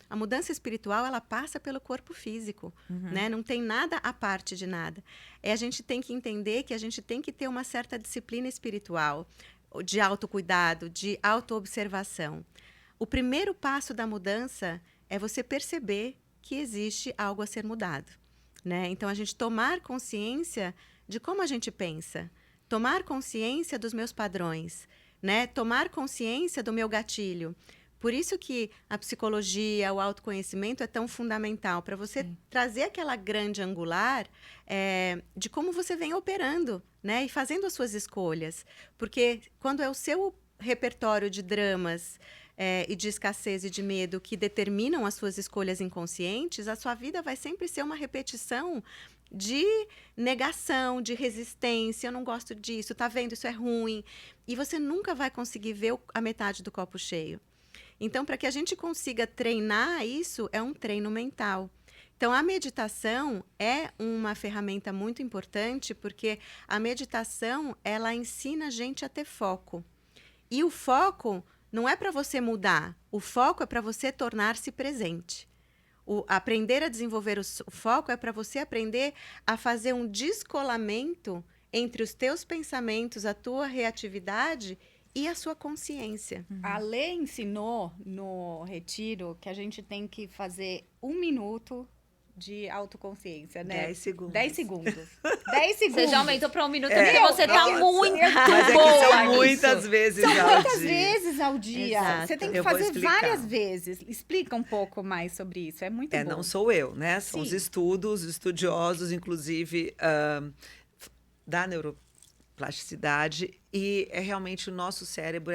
Speaker 3: a mudança espiritual, ela passa pelo corpo físico, né? Não tem nada à parte de nada. A gente tem que entender que a gente tem que ter uma certa disciplina espiritual, de autocuidado, de autoobservação. O primeiro passo da mudança é você perceber que existe algo a ser mudado, né? Então, a gente tomar consciência de como a gente pensa, tomar consciência dos meus padrões, né? Tomar consciência do meu gatilho. Por isso que a psicologia, o autoconhecimento é tão fundamental, para você trazer aquela grande angular de como você vem operando, né? E fazendo as suas escolhas. Porque quando é o seu repertório de dramas e de escassez e de medo que determinam as suas escolhas inconscientes, a sua vida vai sempre ser uma repetição de negação, de resistência. Eu não gosto disso, tá vendo? Isso é ruim. E você nunca vai conseguir ver a metade do copo cheio. Então, para que a gente consiga treinar isso, é um treino mental. Então, a meditação é uma ferramenta muito importante, porque a meditação, ela ensina a gente a ter foco. E o foco não é para você mudar, o foco é para você tornar-se presente. Aprender a desenvolver o foco é para você aprender a fazer um descolamento entre os teus pensamentos, a tua reatividade e a sua consciência.
Speaker 2: A Lê ensinou no retiro que a gente tem que fazer 1 minuto de autoconsciência, né?
Speaker 4: 10 segundos.
Speaker 2: 10 segundos. 10 segundos.
Speaker 1: Você já aumentou para 1 minuto, porque você tá
Speaker 4: nossa.
Speaker 1: muito
Speaker 4: Mas é que
Speaker 1: boa
Speaker 4: são
Speaker 1: nisso.
Speaker 4: muitas vezes
Speaker 2: São
Speaker 4: ao
Speaker 2: muitas
Speaker 4: dia.
Speaker 2: vezes ao dia.
Speaker 3: Exato.
Speaker 2: Você tem que
Speaker 4: Eu vou
Speaker 2: fazer
Speaker 4: explicar.
Speaker 2: várias vezes. Explica um pouco mais sobre isso. É muito bom.
Speaker 4: Não sou eu, né? São os
Speaker 2: Sim.
Speaker 4: estudos, estudiosos, inclusive, da neuroplasticidade. E realmente o nosso cérebro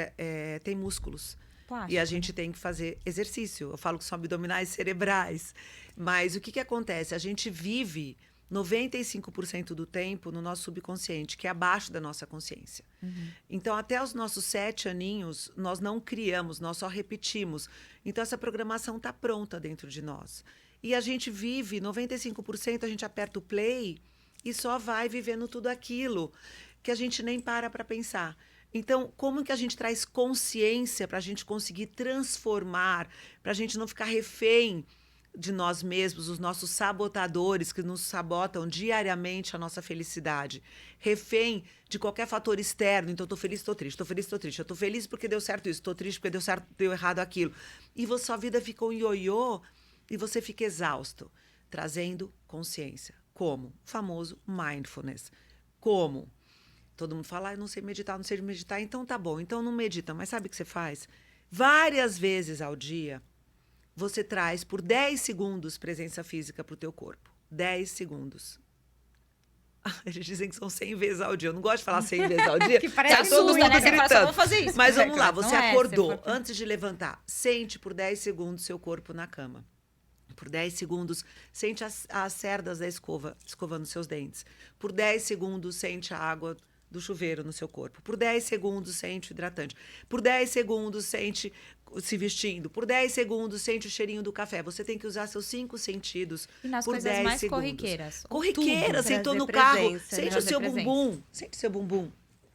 Speaker 4: tem músculos.
Speaker 1: Plástico.
Speaker 4: E a gente tem que fazer exercício. Eu falo que são abdominais cerebrais. Mas o que acontece? A gente vive 95% do tempo no nosso subconsciente, que é abaixo da nossa consciência. Então, até os nossos 7 aninhos, nós não criamos, nós só repetimos. Então, essa programação está pronta dentro de nós. E a gente vive 95%, a gente aperta o play e só vai vivendo tudo aquilo que a gente nem para pensar. Então, como que a gente traz consciência para a gente conseguir transformar, para a gente não ficar refém de nós mesmos, os nossos sabotadores que nos sabotam diariamente a nossa felicidade. Refém de qualquer fator externo. Então, estou feliz, estou triste, estou feliz, estou triste. Eu estou feliz porque deu certo isso, estou triste porque deu certo, deu errado aquilo. E sua vida fica um ioiô e você fica exausto. Trazendo consciência. Como? O famoso mindfulness. Como? Todo mundo fala, eu não sei meditar, então tá bom. Então não medita, mas sabe o que você faz? Várias vezes ao dia, você traz por 10 segundos presença física para o teu corpo. 10 segundos. Eles dizem que são 100 vezes ao dia. Eu não gosto de falar 100 vezes ao dia.
Speaker 2: Que parece
Speaker 1: todo mundo, né? Você fala, só
Speaker 4: gritando.
Speaker 1: vou fazer isso.
Speaker 4: Mas vamos lá, você
Speaker 1: Não é,
Speaker 4: acordou.
Speaker 1: você for-
Speaker 4: Antes de levantar, sente por 10 segundos seu corpo na cama. Por 10 segundos, sente as cerdas da escova escovando seus dentes. Por 10 segundos, sente a água do chuveiro no seu corpo. Por 10 segundos, sente o hidratante. Por 10 segundos, sente se vestindo. Por 10 segundos, sente o cheirinho do café. Você tem que usar seus 5 sentidos
Speaker 1: E nas
Speaker 4: por
Speaker 1: coisas
Speaker 4: 10
Speaker 1: mais
Speaker 4: segundos.
Speaker 1: corriqueiras.
Speaker 4: Corriqueira,
Speaker 3: Tudo.
Speaker 4: sentou no
Speaker 3: Trazer
Speaker 4: carro,
Speaker 3: presença,
Speaker 4: sente
Speaker 3: né?
Speaker 4: o
Speaker 1: Trazer
Speaker 4: seu
Speaker 1: presença.
Speaker 4: bumbum. Sente o seu bumbum.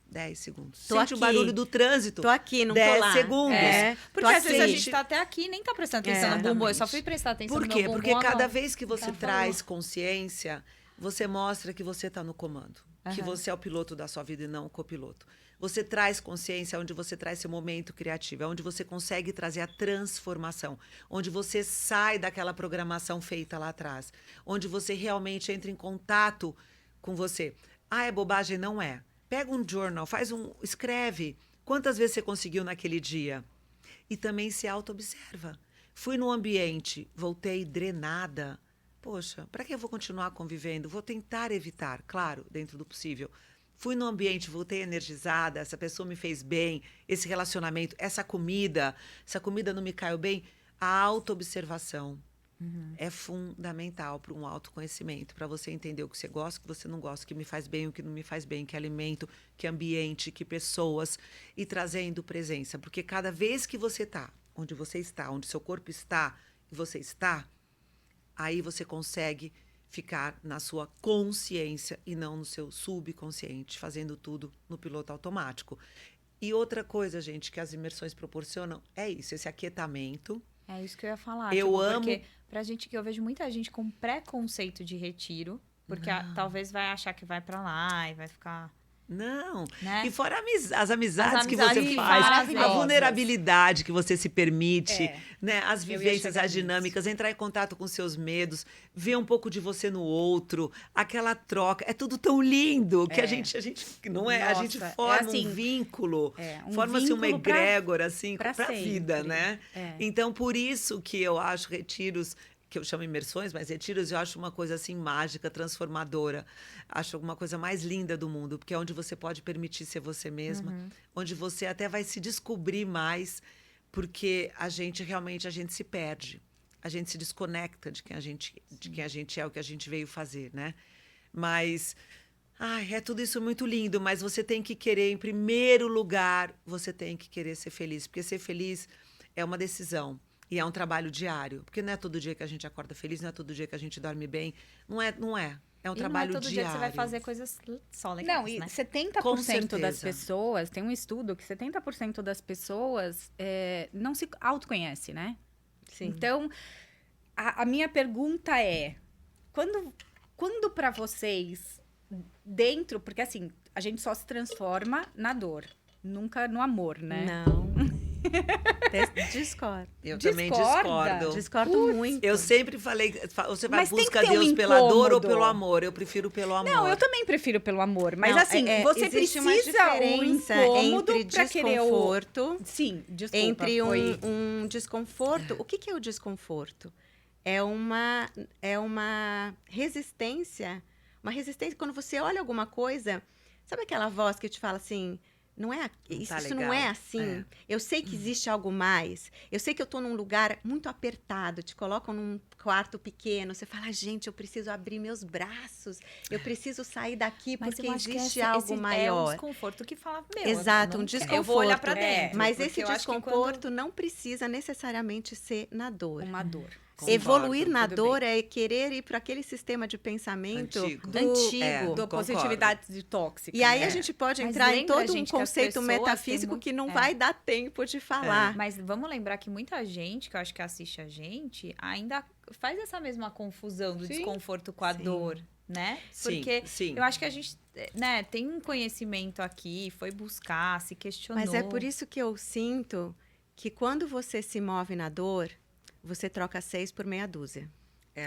Speaker 4: 10 segundos.
Speaker 3: Tô
Speaker 4: Sente o
Speaker 3: aqui.
Speaker 4: barulho do trânsito.
Speaker 3: Tô aqui, não tô
Speaker 4: 10
Speaker 3: lá.
Speaker 4: segundos.
Speaker 3: É,
Speaker 1: Porque
Speaker 3: tô
Speaker 1: às vezes a
Speaker 3: aqui.
Speaker 1: gente tá até aqui e nem tá prestando atenção no bumbum. Eu só fui prestar atenção
Speaker 4: Por
Speaker 1: no
Speaker 4: quê?
Speaker 1: meu bumbum
Speaker 4: Porque cada
Speaker 1: agora.
Speaker 4: vez que você
Speaker 1: Ela
Speaker 4: traz consciência, você mostra que você está no comando. Que
Speaker 1: Aham.
Speaker 4: você é o piloto da sua vida e não o copiloto. Você traz consciência onde você traz seu momento criativo, é onde você consegue trazer a transformação, onde você sai daquela programação feita lá atrás, onde você realmente entra em contato com você. Ah, é bobagem? Não é. Pega um journal, escreve. Quantas vezes você conseguiu naquele dia? E também se auto-observa. Fui no ambiente, voltei drenada. Poxa, para que eu vou continuar convivendo? Vou tentar evitar, claro, dentro do possível. Fui no ambiente, voltei energizada, essa pessoa me fez bem, esse relacionamento, essa comida não me caiu bem. A auto-observação é fundamental para um autoconhecimento, para você entender o que você gosta, o que você não gosta, o que me faz bem, o que não me faz bem, que alimento, que ambiente, que pessoas, e trazendo presença. Porque cada vez que você está, onde seu corpo está e você está, aí você consegue ficar na sua consciência e não no seu subconsciente, fazendo tudo no piloto automático. E outra coisa, gente, que as imersões proporcionam é isso, esse aquietamento.
Speaker 1: É isso que eu ia falar.
Speaker 4: Eu amo-
Speaker 1: Porque pra gente que eu vejo muita gente com preconceito de retiro, porque talvez vai achar que vai pra lá e vai ficar,
Speaker 4: Não.
Speaker 1: né?
Speaker 4: E fora as amizades
Speaker 1: As
Speaker 4: que
Speaker 1: amizades
Speaker 4: você faz, a
Speaker 1: maravilhosas.
Speaker 4: vulnerabilidade que você se permite,
Speaker 2: É.
Speaker 4: né? As
Speaker 2: Eu ia
Speaker 4: vivências,
Speaker 2: chegar
Speaker 4: as dinâmicas, entrar em contato com seus medos, ver um pouco de você no outro, aquela troca. É tudo tão lindo que a gente não é? A gente
Speaker 2: Nossa, é
Speaker 4: forma
Speaker 2: assim,
Speaker 4: um vínculo,
Speaker 2: um
Speaker 4: forma-se uma
Speaker 2: vínculo pra-
Speaker 4: egrégora, assim,
Speaker 2: pra
Speaker 4: pra vida,
Speaker 2: sempre.
Speaker 4: né?
Speaker 2: É.
Speaker 4: Então, por isso que eu acho retiros, que eu chamo imersões, mas retiros eu acho uma coisa assim mágica, transformadora. Acho alguma coisa mais linda do mundo, porque é onde você pode permitir ser você mesma, onde você até vai se descobrir mais, porque a gente se perde. A gente se desconecta de quem a gente é, o que a gente veio fazer, né? Mas é tudo isso muito lindo, mas você tem que querer, em primeiro lugar, você tem que querer ser feliz, porque ser feliz é uma decisão. E é um trabalho diário. Porque não é todo dia que a gente acorda feliz, não é todo dia que a gente dorme bem. Não é. É um
Speaker 1: E
Speaker 4: trabalho
Speaker 1: não é todo
Speaker 4: diário.
Speaker 1: dia que você vai fazer coisas só legais,
Speaker 2: Não, e
Speaker 1: né?
Speaker 2: 70% das
Speaker 4: certeza.
Speaker 2: pessoas, tem um estudo que 70% das pessoas não se autoconhece, né?
Speaker 3: Sim.
Speaker 2: Então, a minha pergunta é, quando para vocês, dentro, porque assim, a gente só se transforma na dor, nunca no amor, né?
Speaker 3: Não. Discordo.
Speaker 4: Eu também
Speaker 2: Discorda?
Speaker 4: discordo.
Speaker 3: Discordo muito.
Speaker 4: Eu sempre falei, você vai
Speaker 2: Mas tem que
Speaker 4: buscar
Speaker 2: ter um
Speaker 4: Deus pela dor ou
Speaker 2: incômodo.
Speaker 4: pelo amor? Eu prefiro pelo amor.
Speaker 2: Não, eu também prefiro pelo amor, mas
Speaker 3: Não,
Speaker 2: assim, você
Speaker 3: existe
Speaker 2: precisa
Speaker 3: uma diferença
Speaker 2: um incômodo
Speaker 3: entre
Speaker 2: pra querer o...
Speaker 3: desconforto,
Speaker 2: Sim, desculpa,
Speaker 3: entre
Speaker 2: foi...
Speaker 3: um desconforto. O que é o desconforto? É uma resistência. Uma resistência quando você olha alguma coisa. Sabe aquela voz que te fala assim? Não é, isso
Speaker 4: tá
Speaker 3: não é
Speaker 4: legal.
Speaker 3: assim.
Speaker 4: É.
Speaker 3: Eu sei que existe algo mais. Eu sei que eu estou num lugar muito apertado. Te colocam num quarto pequeno. Você fala, gente, eu preciso abrir meus braços. Eu preciso sair daqui
Speaker 1: Mas
Speaker 3: porque
Speaker 1: eu acho que
Speaker 3: existe algo
Speaker 1: é um
Speaker 3: maior.
Speaker 1: desconforto que fala, meu,
Speaker 3: Exato,
Speaker 1: eu
Speaker 3: um
Speaker 1: não- Eu vou olhar pra
Speaker 3: desconforto.
Speaker 1: dentro.
Speaker 3: Mas
Speaker 1: porque
Speaker 3: esse
Speaker 1: eu acho que
Speaker 3: desconforto não precisa necessariamente ser na dor.
Speaker 2: Uma dor.
Speaker 3: Evoluir na
Speaker 2: Tudo
Speaker 3: dor é querer ir para aquele sistema de pensamento
Speaker 4: Antigo.
Speaker 3: antigo.
Speaker 2: do
Speaker 4: concordo.
Speaker 2: positividade tóxica.
Speaker 3: E aí
Speaker 2: né?
Speaker 3: a gente pode
Speaker 1: Mas
Speaker 3: entrar em
Speaker 1: lembra,
Speaker 3: todo um
Speaker 1: gente, que as
Speaker 3: conceito
Speaker 1: pessoas têm
Speaker 3: metafísico
Speaker 1: muito-
Speaker 3: que não
Speaker 1: é.
Speaker 3: vai dar tempo de falar.
Speaker 1: Mas vamos lembrar que muita gente, que eu acho que assiste a gente, ainda faz essa mesma confusão do
Speaker 2: Sim.
Speaker 1: desconforto com a
Speaker 3: Sim.
Speaker 1: dor, né?
Speaker 4: Sim,
Speaker 1: Porque
Speaker 4: sim.
Speaker 1: eu acho que a gente, né, tem um conhecimento aqui, foi buscar, se questionou.
Speaker 3: Mas é por isso que eu sinto que quando você se move na dor, você troca 6 por meia dúzia.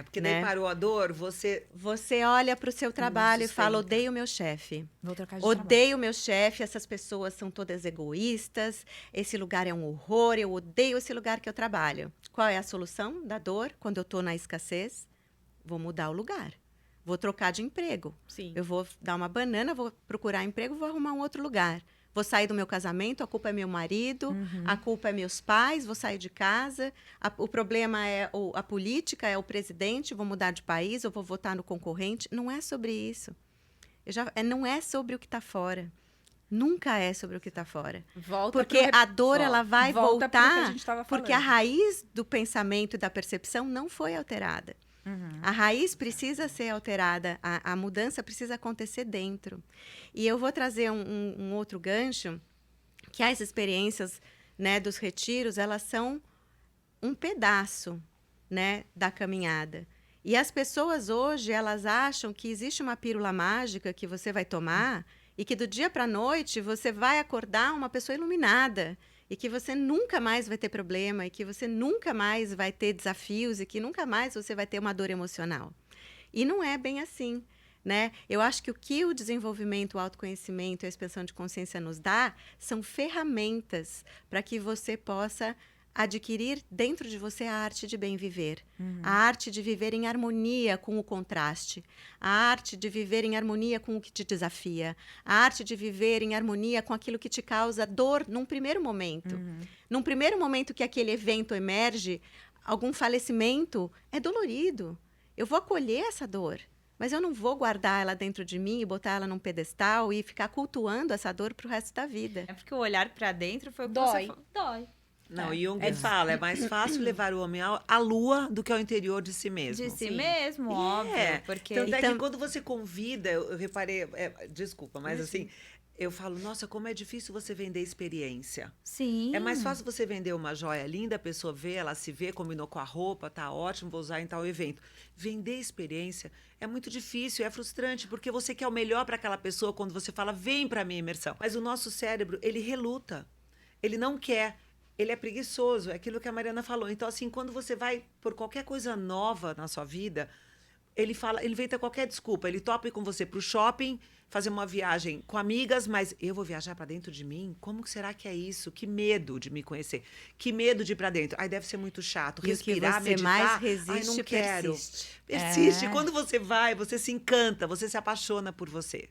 Speaker 4: Porque daí
Speaker 3: né?
Speaker 4: parou a dor, você...
Speaker 3: Você olha para o seu trabalho e fala,
Speaker 4: sustenta.
Speaker 3: odeio meu chefe.
Speaker 1: Vou trocar de trabalho.
Speaker 3: Odeio meu chefe, essas pessoas são todas egoístas, esse lugar é um horror, eu odeio esse lugar que eu trabalho. Qual é a solução da dor quando eu estou na escassez? Vou mudar o lugar. Vou trocar de emprego.
Speaker 2: Sim.
Speaker 3: Eu vou dar uma banana, vou procurar emprego, vou arrumar um outro lugar. Vou sair do meu casamento, a culpa é meu marido, a culpa é meus pais, vou sair de casa. O problema é a política, é o presidente, vou mudar de país, eu vou votar no concorrente. Não é sobre isso. Não é sobre o que está fora. Nunca é sobre o que está fora.
Speaker 2: Volta
Speaker 3: Porque
Speaker 2: pro
Speaker 3: a dor ela vai
Speaker 2: volta pro que a
Speaker 3: voltar
Speaker 2: gente tava
Speaker 3: porque a
Speaker 2: falando.
Speaker 3: raiz do pensamento e da percepção não foi alterada.
Speaker 1: Uhum.
Speaker 3: A raiz precisa ser alterada, a mudança precisa acontecer dentro. E eu vou trazer um outro gancho, que as experiências, né, dos retiros, elas são um pedaço, né, da caminhada. E as pessoas hoje, elas acham que existe uma pílula mágica que você vai tomar e que do dia para a noite você vai acordar uma pessoa iluminada e que você nunca mais vai ter problema e que você nunca mais vai ter desafios e que nunca mais você vai ter uma dor emocional. E não é bem assim, né? Eu acho que o desenvolvimento, o autoconhecimento e a expansão de consciência nos dá são ferramentas para que você possa adquirir dentro de você a arte de bem viver, a arte de viver em harmonia com o contraste, a arte de viver em harmonia com o que te desafia, a arte de viver em harmonia com aquilo que te causa dor num primeiro momento. Num primeiro momento que aquele evento emerge, algum falecimento, é dolorido. Eu vou acolher essa dor, mas eu não vou guardar ela dentro de mim e botar ela num pedestal e ficar cultuando essa dor pro resto da vida.
Speaker 1: É porque o olhar pra dentro foi o que
Speaker 2: Dói.
Speaker 1: você falou. Dói.
Speaker 4: Não, Jung fala, é mais fácil levar o homem à lua do que ao interior de si mesmo.
Speaker 1: De si
Speaker 2: Sim.
Speaker 1: mesmo, óbvio. Porque
Speaker 4: Tanto é
Speaker 3: Então-
Speaker 4: que quando você convida, eu reparei, desculpa, mas assim, eu falo, nossa, como é difícil você vender experiência.
Speaker 1: sim.
Speaker 4: É mais fácil você vender uma joia linda, a pessoa vê, ela se vê, combinou com a roupa, tá ótimo, vou usar em tal evento. Vender experiência é muito difícil, é frustrante, porque você quer o melhor para aquela pessoa quando você fala, vem para minha imersão. Mas o nosso cérebro, ele reluta, ele não quer. Ele é preguiçoso, é aquilo que a Mariana falou. Então, assim, quando você vai por qualquer coisa nova na sua vida, ele inventa qualquer desculpa. Ele topa ir com você para o shopping, fazer uma viagem com amigas, mas eu vou viajar para dentro de mim? Como que será que é isso? Que medo de me conhecer. Que medo de ir para dentro. Ai, deve ser muito chato.
Speaker 3: E o que
Speaker 4: Respirar,
Speaker 3: você
Speaker 4: meditar.
Speaker 3: mais
Speaker 4: Ai,
Speaker 3: resiste,
Speaker 4: não quero.
Speaker 3: persiste.
Speaker 4: Persiste.
Speaker 1: É.
Speaker 4: Quando você vai, você se encanta, você se apaixona por você.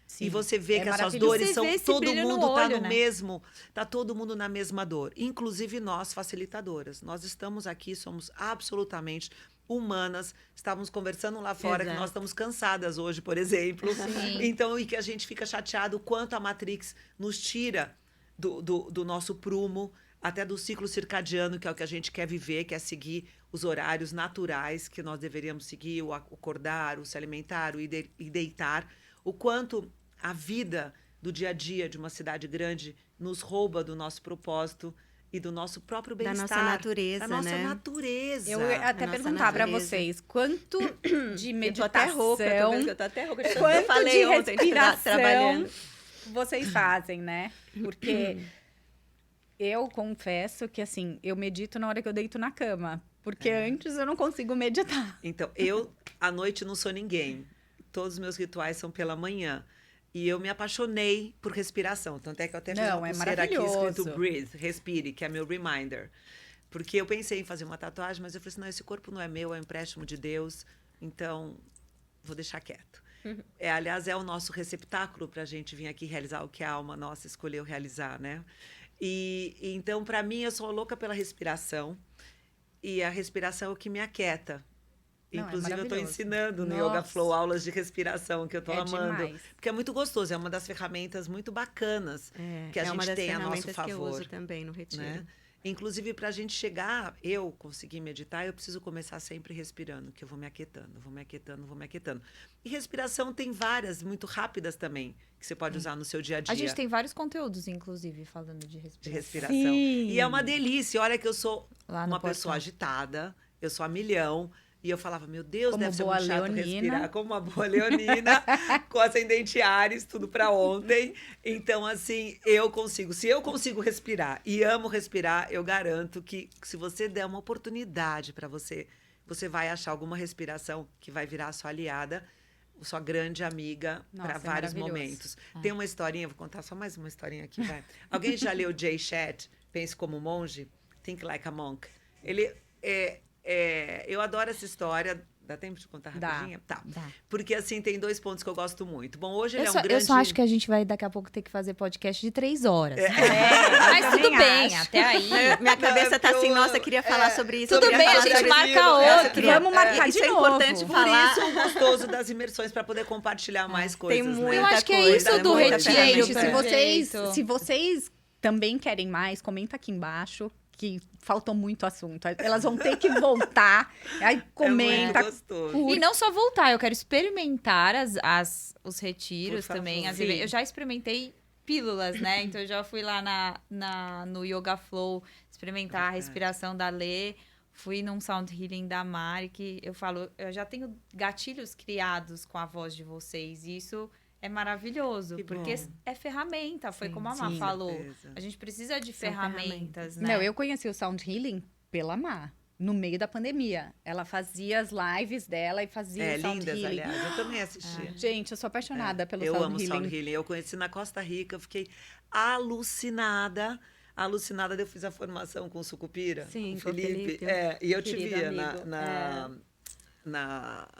Speaker 2: Sim.
Speaker 4: E você vê
Speaker 2: É
Speaker 4: que as suas
Speaker 2: maravilhoso.
Speaker 4: dores
Speaker 1: Você
Speaker 4: são.
Speaker 1: vê esse
Speaker 4: Todo
Speaker 1: brilho no
Speaker 4: mundo tá
Speaker 1: olho,
Speaker 4: no
Speaker 1: né?
Speaker 4: mesmo. Tá todo mundo na mesma dor. Inclusive nós, facilitadoras. Nós estamos aqui, somos absolutamente humanas. Estávamos conversando lá fora que
Speaker 3: Exato.
Speaker 4: nós estamos cansadas hoje, por exemplo.
Speaker 1: Sim.
Speaker 4: Então, e que a gente fica chateado o quanto a Matrix nos tira do nosso prumo, até do ciclo circadiano, que é o que a gente quer viver, que é seguir os horários naturais que nós deveríamos seguir, o acordar, o se alimentar, o ir deitar. O quanto a vida do dia a dia de uma cidade grande nos rouba do nosso propósito e do nosso próprio
Speaker 3: Da
Speaker 4: bem-estar.
Speaker 3: nossa natureza,
Speaker 4: Da nossa
Speaker 3: né?
Speaker 4: natureza.
Speaker 2: Eu ia até
Speaker 3: nossa
Speaker 2: perguntar para
Speaker 3: natureza.
Speaker 2: vocês, quanto de
Speaker 3: Eu tô
Speaker 2: meditação,
Speaker 3: até rouca, eu tô até rouca.
Speaker 2: quanto
Speaker 3: Eu falei
Speaker 2: de
Speaker 3: ontem,
Speaker 2: respiração
Speaker 3: trabalhando.
Speaker 2: vocês fazem, né? Porque eu confesso que, assim, eu medito na hora que eu deito na cama. Porque antes eu não consigo meditar.
Speaker 4: Então, eu, à noite, não sou ninguém. Todos os meus rituais são pela manhã. E eu me apaixonei por respiração. Tanto é que eu até fiz
Speaker 2: Não,
Speaker 4: uma
Speaker 2: é
Speaker 4: pulseira aqui escrito
Speaker 2: maravilhoso.
Speaker 4: Breathe, respire, que é meu reminder. Porque eu pensei em fazer uma tatuagem, mas eu falei assim, não, esse corpo não é meu, é um empréstimo de Deus. Então, vou deixar quieto. Aliás, é o nosso receptáculo para a gente vir aqui realizar o que a alma nossa escolheu realizar, né? E então, para mim, eu sou louca pela respiração. E a respiração é o que me aquieta.
Speaker 2: Não, é
Speaker 4: Inclusive, eu estou
Speaker 2: maravilhoso.
Speaker 4: ensinando no
Speaker 2: Nossa.
Speaker 4: Yoga Flow aulas de respiração, que eu estou
Speaker 2: É
Speaker 4: amando.
Speaker 2: demais.
Speaker 4: Porque é muito gostoso, é uma das ferramentas muito bacanas que a
Speaker 3: É
Speaker 4: gente
Speaker 3: uma das
Speaker 4: tem a nosso
Speaker 3: ferramentas que eu
Speaker 4: favor.
Speaker 3: uso também no retiro.
Speaker 4: Né? Inclusive, para a gente chegar, eu conseguir meditar, eu preciso começar sempre respirando, que eu vou me aquietando, vou me aquietando, vou me aquietando. E respiração tem várias, muito rápidas também, que você pode usar no seu dia a dia.
Speaker 1: A gente tem vários conteúdos, inclusive, falando de respiração.
Speaker 4: De respiração.
Speaker 2: Sim.
Speaker 4: E é uma delícia. Olha que eu sou
Speaker 1: Lá no
Speaker 4: uma pessoa
Speaker 1: podcast.
Speaker 4: agitada, eu sou a milhão. E eu falava, meu Deus,
Speaker 2: Como
Speaker 4: deve ser
Speaker 2: boa
Speaker 4: muito chato
Speaker 2: leonina.
Speaker 4: respirar. Como uma boa leonina, com ascendente Áries, tudo pra ontem. Então, assim, eu consigo. Se eu consigo respirar e amo respirar, eu garanto que se você der uma oportunidade pra você, você vai achar alguma respiração que vai virar a sua aliada, sua grande amiga
Speaker 2: Nossa,
Speaker 4: para
Speaker 2: é
Speaker 4: vários
Speaker 2: maravilhoso.
Speaker 4: momentos. Tem uma historinha, vou contar só mais uma historinha aqui, vai. Alguém já leu Jay Shetty, Pense como um Monge? Think Like a Monk. Ele eu adoro essa história. Dá tempo de contar
Speaker 2: Dá.
Speaker 4: rapidinho? Tá.
Speaker 1: Dá.
Speaker 4: Porque, assim, tem 2 pontos que eu gosto muito. Bom, hoje ele
Speaker 1: Eu
Speaker 4: é um
Speaker 1: só,
Speaker 4: grande...
Speaker 1: eu só acho que a gente vai daqui a pouco ter que fazer podcast de 3 horas.
Speaker 2: Mas
Speaker 1: Mas tudo bem, até aí.
Speaker 3: Minha cabeça tá
Speaker 4: porque
Speaker 3: assim,
Speaker 4: eu-
Speaker 3: nossa, queria falar sobre isso.
Speaker 1: Tudo
Speaker 3: queria
Speaker 1: bem, a
Speaker 3: falar
Speaker 1: gente
Speaker 3: sobre
Speaker 1: marca
Speaker 3: aquilo.
Speaker 1: outro.
Speaker 3: Queria-
Speaker 2: Vamos marcar
Speaker 3: isso
Speaker 2: de
Speaker 3: é
Speaker 2: novo.
Speaker 3: importante
Speaker 4: Por
Speaker 3: falar.
Speaker 4: isso o gostoso das imersões, para poder compartilhar mais coisas,
Speaker 3: Tem
Speaker 4: né?
Speaker 3: muita
Speaker 1: Eu acho que é
Speaker 3: coisa,
Speaker 1: isso
Speaker 3: né?
Speaker 1: do
Speaker 3: Muita
Speaker 1: retiro.
Speaker 3: ferramenta.
Speaker 2: Gente,
Speaker 1: Jeito.
Speaker 2: se vocês também querem mais, comenta aqui embaixo, que faltou muito assunto. Elas vão ter que voltar. Aí comenta.
Speaker 4: É muito gostoso.
Speaker 1: E não só voltar, eu quero experimentar os retiros
Speaker 4: Por favor.
Speaker 1: também.
Speaker 2: Sim.
Speaker 1: Eu já experimentei pílulas, né? Então eu já fui lá no Yoga Flow experimentar a
Speaker 4: Verdade.
Speaker 1: respiração da Lê. Fui num Sound Healing da Mari, que eu falo, eu já tenho gatilhos criados com a voz de vocês. E isso é maravilhoso,
Speaker 4: Que
Speaker 1: porque
Speaker 4: bom.
Speaker 1: é ferramenta, foi
Speaker 3: Sim,
Speaker 1: como a Má
Speaker 2: sim.
Speaker 1: falou.
Speaker 4: Certeza.
Speaker 1: A gente precisa de
Speaker 3: São
Speaker 1: ferramentas, né?
Speaker 2: Não, eu conheci o Sound Healing pela Mar, no meio da pandemia. Ela fazia as lives dela e fazia o Sound
Speaker 4: Lindas,
Speaker 2: Healing.
Speaker 4: aliás. Eu também assisti.
Speaker 2: Gente, eu sou apaixonada pelo
Speaker 4: Eu
Speaker 2: Sound
Speaker 4: amo
Speaker 2: Healing.
Speaker 4: Sound Healing. Eu conheci na Costa Rica, eu fiquei alucinada. Alucinada, eu fiz a formação com o Sucupira,
Speaker 3: Sim,
Speaker 4: com o
Speaker 3: com o
Speaker 4: Felipe.
Speaker 3: Felipe,
Speaker 4: E eu te
Speaker 3: querido
Speaker 4: via
Speaker 3: amigo.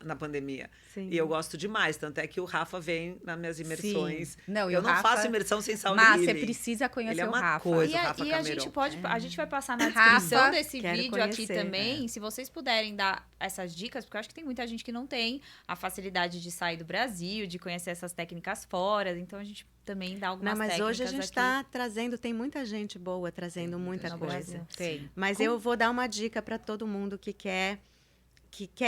Speaker 4: na pandemia.
Speaker 3: Sim.
Speaker 4: E eu gosto demais, tanto é que o Rafa vem nas minhas imersões.
Speaker 2: Sim. Não, e
Speaker 4: Eu
Speaker 2: o
Speaker 4: não
Speaker 2: Rafa-
Speaker 4: faço imersão sem Sound
Speaker 2: Mas
Speaker 4: Healing.
Speaker 2: você precisa conhecer
Speaker 4: Ele é
Speaker 2: o
Speaker 4: uma
Speaker 2: Rafa.
Speaker 4: coisa.
Speaker 1: E a,
Speaker 4: Rafa
Speaker 1: e a
Speaker 4: Cameron.
Speaker 1: gente pode, a gente vai passar na
Speaker 2: Rafa,
Speaker 1: descrição desse
Speaker 3: quero
Speaker 1: vídeo aqui
Speaker 3: conhecer.
Speaker 1: também, se vocês puderem dar essas dicas, porque eu acho que tem muita gente que não tem a facilidade de sair do Brasil, de conhecer essas técnicas fora, então a gente também dá algumas
Speaker 3: Não, mas
Speaker 1: técnicas
Speaker 3: hoje a gente
Speaker 1: aqui
Speaker 3: está trazendo, tem muita gente boa trazendo muita
Speaker 1: no
Speaker 3: coisa.
Speaker 1: Brasil.
Speaker 2: Tem.
Speaker 3: Mas eu vou dar uma dica para todo mundo que quer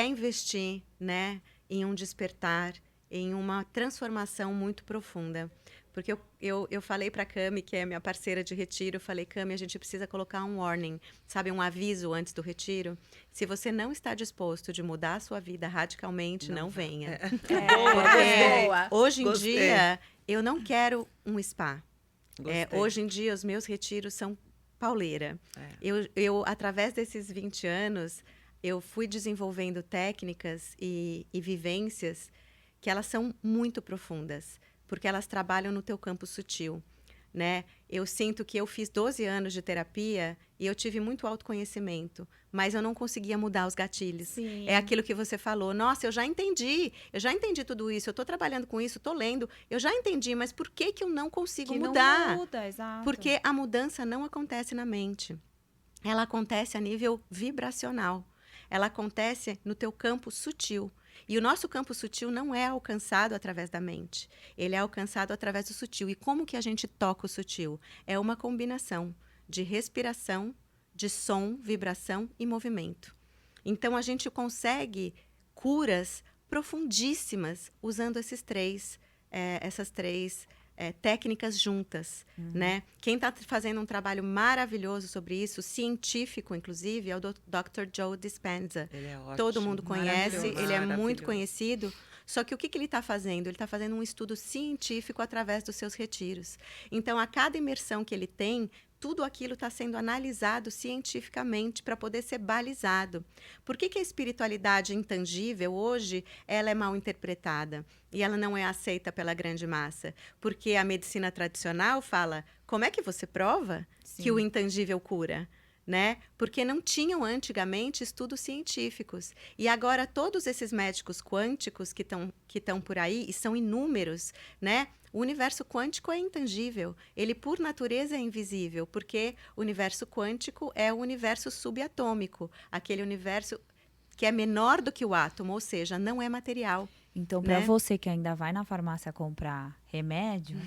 Speaker 3: investir, né, em um despertar, em uma transformação muito profunda. Porque eu falei para a Cami, que é minha parceira de retiro, eu falei, Cami, a gente precisa colocar um warning, sabe, um aviso antes do retiro. Se você não está disposto de mudar a sua vida radicalmente, não venha.
Speaker 2: Boa.
Speaker 3: Hoje em
Speaker 4: Gostei.
Speaker 3: dia, eu não quero um spa.
Speaker 4: Gostei.
Speaker 3: Hoje em dia, os meus retiros são pauleira.
Speaker 4: É.
Speaker 3: Eu, através desses 20 anos, eu fui desenvolvendo técnicas e vivências que elas são muito profundas, porque elas trabalham no teu campo sutil, né? Eu sinto que eu fiz 12 anos de terapia e eu tive muito autoconhecimento, mas eu não conseguia mudar os gatilhos.
Speaker 1: Sim.
Speaker 3: É aquilo que você falou. Nossa, eu já entendi tudo isso, eu estou trabalhando com isso, estou lendo, eu já entendi, mas por que eu não consigo
Speaker 1: Que
Speaker 3: mudar?
Speaker 1: não muda, exato.
Speaker 3: Porque a mudança não acontece na mente. Ela acontece a nível vibracional. Ela acontece no teu campo sutil. E o nosso campo sutil não é alcançado através da mente. Ele é alcançado através do sutil. E como que a gente toca o sutil? É uma combinação de respiração, de som, vibração e movimento. Então, a gente consegue curas profundíssimas usando essas três técnicas juntas, né? Quem está fazendo um trabalho maravilhoso sobre isso, científico, inclusive, é o Dr. Joe Dispenza.
Speaker 4: Ele é ótimo.
Speaker 3: Todo mundo conhece,
Speaker 4: Maravilhoso.
Speaker 3: ele é muito
Speaker 4: Maravilhoso.
Speaker 3: conhecido. Só que o que ele está fazendo? Ele está fazendo um estudo científico através dos seus retiros. Então, a cada imersão que ele tem, tudo aquilo está sendo analisado cientificamente para poder ser balizado. Por que a espiritualidade intangível, hoje, ela é mal interpretada e ela não é aceita pela grande massa? Porque a medicina tradicional fala, como é que você prova que o intangível cura? Né? Porque não tinham antigamente estudos científicos. E agora todos esses médicos quânticos que estão por aí, e são inúmeros, né? O universo quântico é intangível. Ele, por natureza, é invisível, porque o universo quântico é o universo subatômico, aquele universo que é menor do que o átomo, ou seja, não é material.
Speaker 1: Então, para
Speaker 3: né?
Speaker 1: você que ainda vai na farmácia comprar remédio,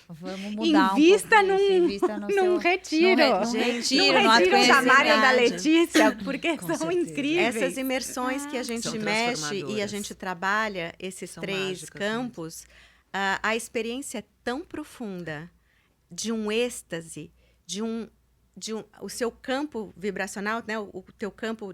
Speaker 5: Vamos mudar
Speaker 2: Invista
Speaker 5: um pouco isso, invista no
Speaker 2: num
Speaker 5: seu...
Speaker 2: retiro.
Speaker 5: Num retiro,
Speaker 2: Não
Speaker 5: no
Speaker 2: retiro
Speaker 5: autoconhecimento.
Speaker 2: chamarem da Letícia, porque
Speaker 4: Com
Speaker 2: são
Speaker 4: certeza.
Speaker 2: incríveis.
Speaker 3: Essas imersões que a gente
Speaker 4: São
Speaker 3: mexe e a
Speaker 4: transformadoras.
Speaker 3: gente trabalha, esses
Speaker 4: São
Speaker 3: 3
Speaker 4: mágicas
Speaker 3: campos, a experiência é tão profunda de um êxtase, o seu campo vibracional, né, o teu campo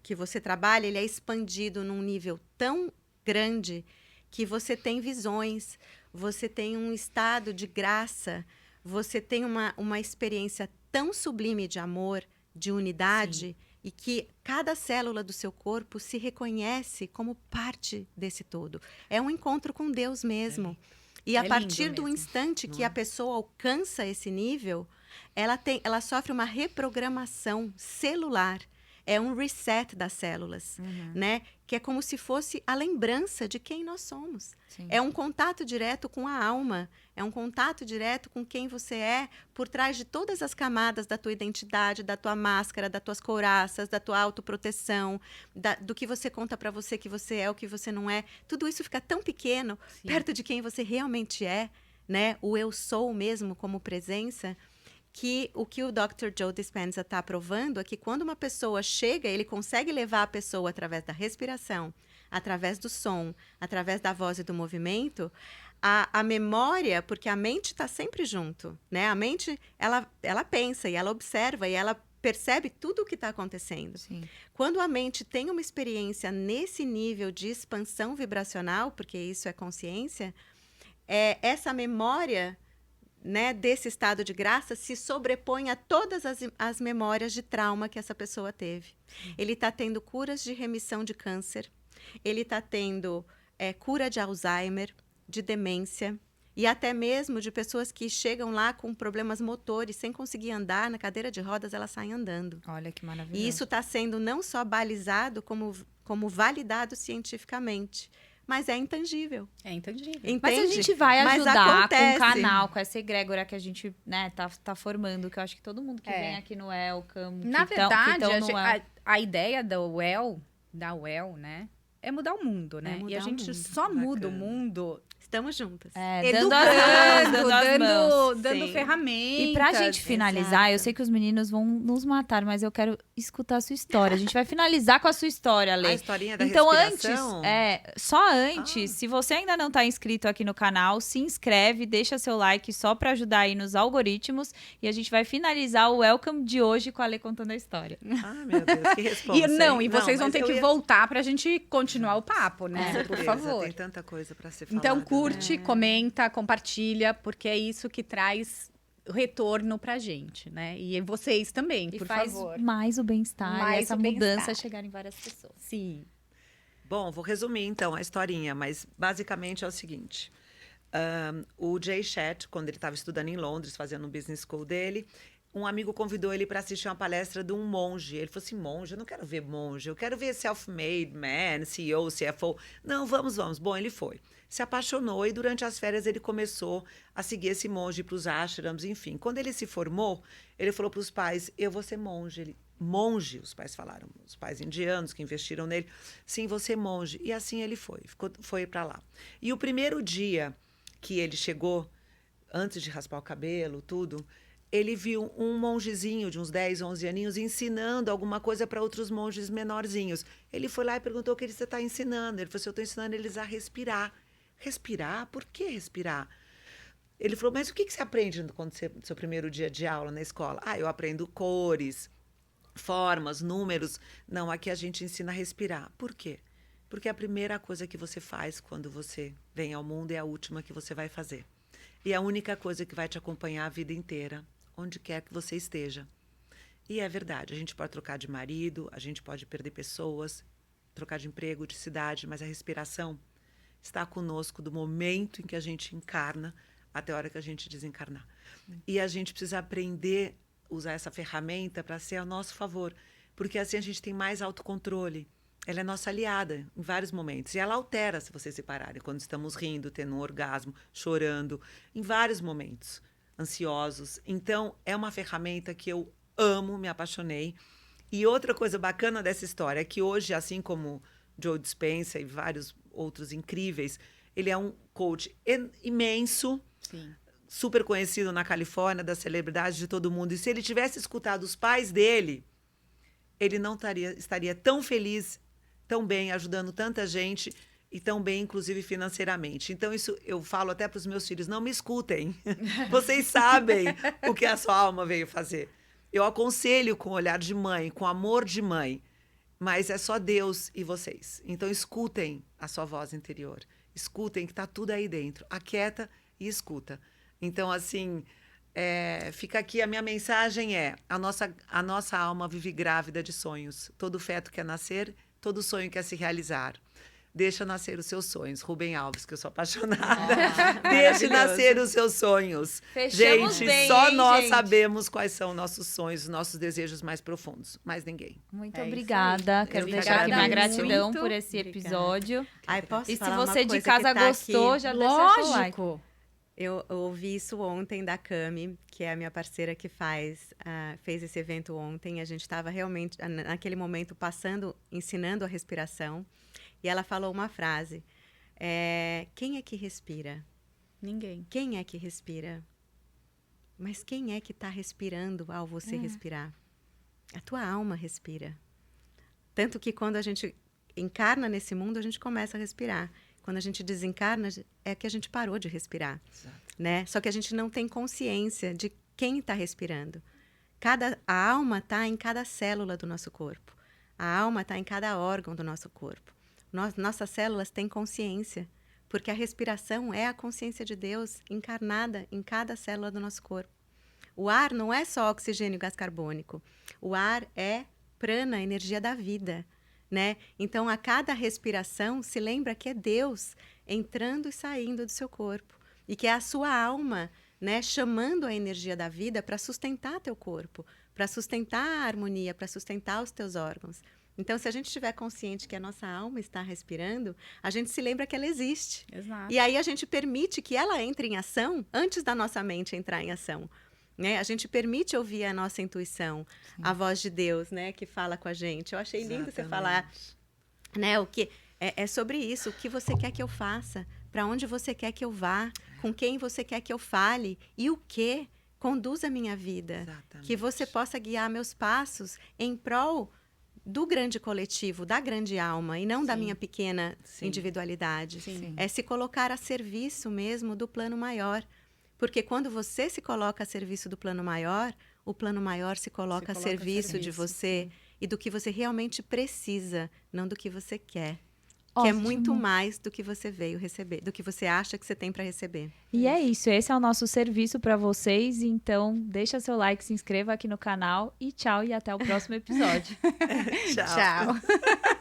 Speaker 3: que você trabalha, ele é expandido num nível tão grande que você tem visões, você tem um estado de graça, você tem uma experiência tão sublime de amor, de unidade, e que cada célula do seu corpo se reconhece como parte desse todo. É um encontro com Deus mesmo. E a
Speaker 2: É
Speaker 3: partir
Speaker 2: lindo
Speaker 3: do
Speaker 2: mesmo.
Speaker 3: instante que
Speaker 4: Não é?
Speaker 3: a pessoa alcança esse nível, ela sofre uma reprogramação celular. É um reset das células, né? Que é como se fosse a lembrança de quem nós somos.
Speaker 5: Sim.
Speaker 3: É um contato direto com a alma. É um contato direto com quem você é por trás de todas as camadas da tua identidade, da tua máscara, das tuas couraças, da tua autoproteção, do que você conta para você que você é, o que você não é. Tudo isso fica tão pequeno perto de quem você realmente é, né? O eu sou mesmo como presença. Que o Dr. Joe Dispenza está provando é que quando uma pessoa chega, ele consegue levar a pessoa através da respiração, através do som, através da voz e do movimento, a memória, porque a mente está sempre junto, né? A mente, ela pensa e ela observa e ela percebe tudo o que está acontecendo.
Speaker 5: Sim.
Speaker 3: Quando a mente tem uma experiência nesse nível de expansão vibracional, porque isso é consciência, essa memória, né, desse estado de graça se sobrepõe a todas as memórias de trauma que essa pessoa teve. Ele está tendo curas de remissão de câncer, ele está tendo cura de Alzheimer, de demência, e até mesmo de pessoas que chegam lá com problemas motores, sem conseguir andar, na cadeira de rodas, elas saem andando.
Speaker 5: Olha que maravilhoso.
Speaker 3: E isso está sendo não só balizado, como validado cientificamente. Mas é intangível.
Speaker 2: É intangível.
Speaker 3: Entende?
Speaker 5: Mas a gente vai
Speaker 3: Mas
Speaker 5: ajudar com
Speaker 3: acontece.
Speaker 5: o canal, com essa egrégora que a gente, né, tá formando, que eu acho que todo mundo que
Speaker 2: É.
Speaker 5: vem aqui no Welcome,
Speaker 2: Na
Speaker 5: que tão
Speaker 2: verdade,
Speaker 5: no El-
Speaker 2: a ideia da UEL, né, é mudar o mundo, né?
Speaker 3: É mudar
Speaker 2: E a
Speaker 3: o
Speaker 2: gente
Speaker 3: mundo.
Speaker 2: só muda o
Speaker 4: Bacana.
Speaker 2: mundo
Speaker 3: Estamos juntas.
Speaker 5: dando as mãos.
Speaker 2: dando
Speaker 3: Sim.
Speaker 2: ferramentas.
Speaker 5: E pra gente finalizar,
Speaker 3: exato.
Speaker 5: eu sei que os meninos vão nos matar, mas eu quero escutar a sua história. A gente vai finalizar com a sua história,
Speaker 4: A
Speaker 5: Lê.
Speaker 4: historinha da
Speaker 5: Então,
Speaker 4: respiração.
Speaker 5: só antes, se você ainda não tá inscrito aqui no canal, se inscreve, deixa seu like só pra ajudar aí nos algoritmos. E a gente vai finalizar o Welcome de hoje com a Lê contando a história.
Speaker 4: Ah, meu Deus, que resposta.
Speaker 2: E vocês vão ter que voltar pra gente continuar o papo, né? Por favor.
Speaker 4: Tem tanta coisa pra ser falada.
Speaker 2: Então, curte,
Speaker 3: É.
Speaker 2: comenta, compartilha, porque é isso que traz retorno pra gente, né? E vocês também,
Speaker 5: E
Speaker 2: por
Speaker 5: faz
Speaker 2: favor.
Speaker 5: mais o bem-estar, e
Speaker 2: Mais
Speaker 5: essa
Speaker 2: o
Speaker 5: mudança
Speaker 2: bem-estar.
Speaker 5: chegar em várias pessoas.
Speaker 2: Sim.
Speaker 4: Bom, vou resumir então a historinha, mas basicamente é o seguinte. O Jay Shetty, quando ele estava estudando em Londres, fazendo um business school dele, um amigo convidou ele para assistir uma palestra de um monge. Ele falou assim, monge, eu não quero ver monge, eu quero ver self-made man, CEO, CFO. Não, vamos. Bom, ele foi. Se apaixonou e durante as férias ele começou a seguir esse monge para os ashrams, enfim. Quando ele se formou, ele falou para os pais, eu vou ser monge. Ele, monge, os pais falaram, os pais indianos que investiram nele, sim, você é monge. E assim ele foi para lá. E o primeiro dia que ele chegou, antes de raspar o cabelo, tudo, ele viu um mongezinho de uns 10, 11 aninhos ensinando alguma coisa para outros monges menorzinhos. Ele foi lá e perguntou o que você está ensinando. Ele falou assim, eu estou ensinando eles a respirar. Respirar? Por que respirar? Ele falou, mas o que você aprende quando no seu primeiro dia de aula na escola? Ah, eu aprendo cores, formas, números. Não, aqui a gente ensina a respirar. Por quê? Porque a primeira coisa que você faz quando você vem ao mundo é a última que você vai fazer. E é a única coisa que vai te acompanhar a vida inteira, onde quer que você esteja. E é verdade, a gente pode trocar de marido, a gente pode perder pessoas, trocar de emprego, de cidade, mas a respiração está conosco do momento em que a gente encarna até a hora que a gente desencarnar. E a gente precisa aprender a usar essa ferramenta para ser a nosso favor, porque assim a gente tem mais autocontrole. Ela é nossa aliada em vários momentos. E ela altera se vocês separarem, quando estamos rindo, tendo um orgasmo, chorando, em vários momentos, ansiosos. Então, é uma ferramenta que eu amo, me apaixonei. E outra coisa bacana dessa história é que hoje, assim como Joe Dispenza e vários outros incríveis, ele é um coach imenso,
Speaker 2: Sim.
Speaker 4: super conhecido na Califórnia, das celebridades de todo mundo. E se ele tivesse escutado os pais dele, ele não estaria tão feliz, tão bem, ajudando tanta gente e tão bem, inclusive, financeiramente. Então, isso eu falo até para os meus filhos, não me escutem. Vocês sabem o que a sua alma veio fazer. Eu aconselho com olhar de mãe, com amor de mãe, mas é só Deus e vocês. Então, escutem a sua voz interior. Escutem que está tudo aí dentro. Aquieta e escuta. Então, assim, fica aqui a minha mensagem a nossa alma vive grávida de sonhos. Todo feto quer nascer, todo sonho quer se realizar. Deixa nascer os seus sonhos. Rubem Alves, que eu sou apaixonada. Deixe nascer os seus sonhos.
Speaker 1: Fechamos
Speaker 4: gente,
Speaker 1: bem,
Speaker 4: só
Speaker 1: hein,
Speaker 4: nós
Speaker 1: gente?
Speaker 4: sabemos quais são nossos sonhos, nossos desejos mais profundos. Mais ninguém.
Speaker 5: Muito
Speaker 2: É isso
Speaker 5: obrigada.
Speaker 2: aí.
Speaker 5: Quero
Speaker 4: Eu
Speaker 5: deixar aqui minha
Speaker 2: agradeço
Speaker 5: gratidão
Speaker 2: muito.
Speaker 5: por esse
Speaker 2: Obrigada.
Speaker 5: episódio.
Speaker 3: Ai, posso
Speaker 5: E se
Speaker 3: falar uma
Speaker 5: você de
Speaker 3: coisa
Speaker 5: casa
Speaker 3: que tá
Speaker 5: gostou,
Speaker 3: aqui?
Speaker 5: já deixa seu like.
Speaker 2: Lógico.
Speaker 3: Eu ouvi isso ontem da Cami, que é a minha parceira que fez esse evento ontem. A gente estava realmente, naquele momento, ensinando a respiração. E ela falou uma frase. Quem é que respira?
Speaker 2: Ninguém.
Speaker 3: Quem é que respira? Mas quem é que está respirando ao você respirar? A tua alma respira. Tanto que quando a gente encarna nesse mundo, a gente começa a respirar. Quando a gente desencarna, é que a gente parou de respirar. Né? Só que a gente não tem consciência de quem está respirando. A alma está em cada célula do nosso corpo. A alma está em cada órgão do nosso corpo. Nossas células têm consciência, porque a respiração é a consciência de Deus encarnada em cada célula do nosso corpo. O ar não é só oxigênio e gás carbônico. O ar é prana, energia da vida. Né? Então, a cada respiração, se lembra que é Deus entrando e saindo do seu corpo. E que é a sua alma, né, chamando a energia da vida para sustentar teu corpo, para sustentar a harmonia, para sustentar os teus órgãos. Então, se a gente estiver consciente que a nossa alma está respirando, a gente se lembra que ela existe.
Speaker 2: Exato.
Speaker 3: E aí a gente permite que ela entre em ação antes da nossa mente entrar em ação. Né? A gente permite ouvir a nossa intuição, a voz de Deus, né, que fala com a gente. Eu achei lindo você falar, né, o que é sobre isso, o que você quer que eu faça, para onde você quer que eu vá, com quem você quer que eu fale e o que conduz a minha vida.
Speaker 4: Exatamente.
Speaker 3: Que você possa guiar meus passos em prol do grande coletivo, da grande alma, e não da minha pequena individualidade.
Speaker 2: Sim.
Speaker 3: É se colocar a serviço mesmo do plano maior. Porque quando você se coloca a serviço do plano maior, o plano maior se coloca a serviço de você e do que você realmente precisa, não do que você quer. Que é muito mais do que você veio receber, do que você acha que você tem para receber.
Speaker 5: E é isso, esse é o nosso serviço para vocês. Então, deixa seu like, se inscreva aqui no canal e tchau, e até o próximo episódio.
Speaker 4: Tchau.
Speaker 3: Tchau.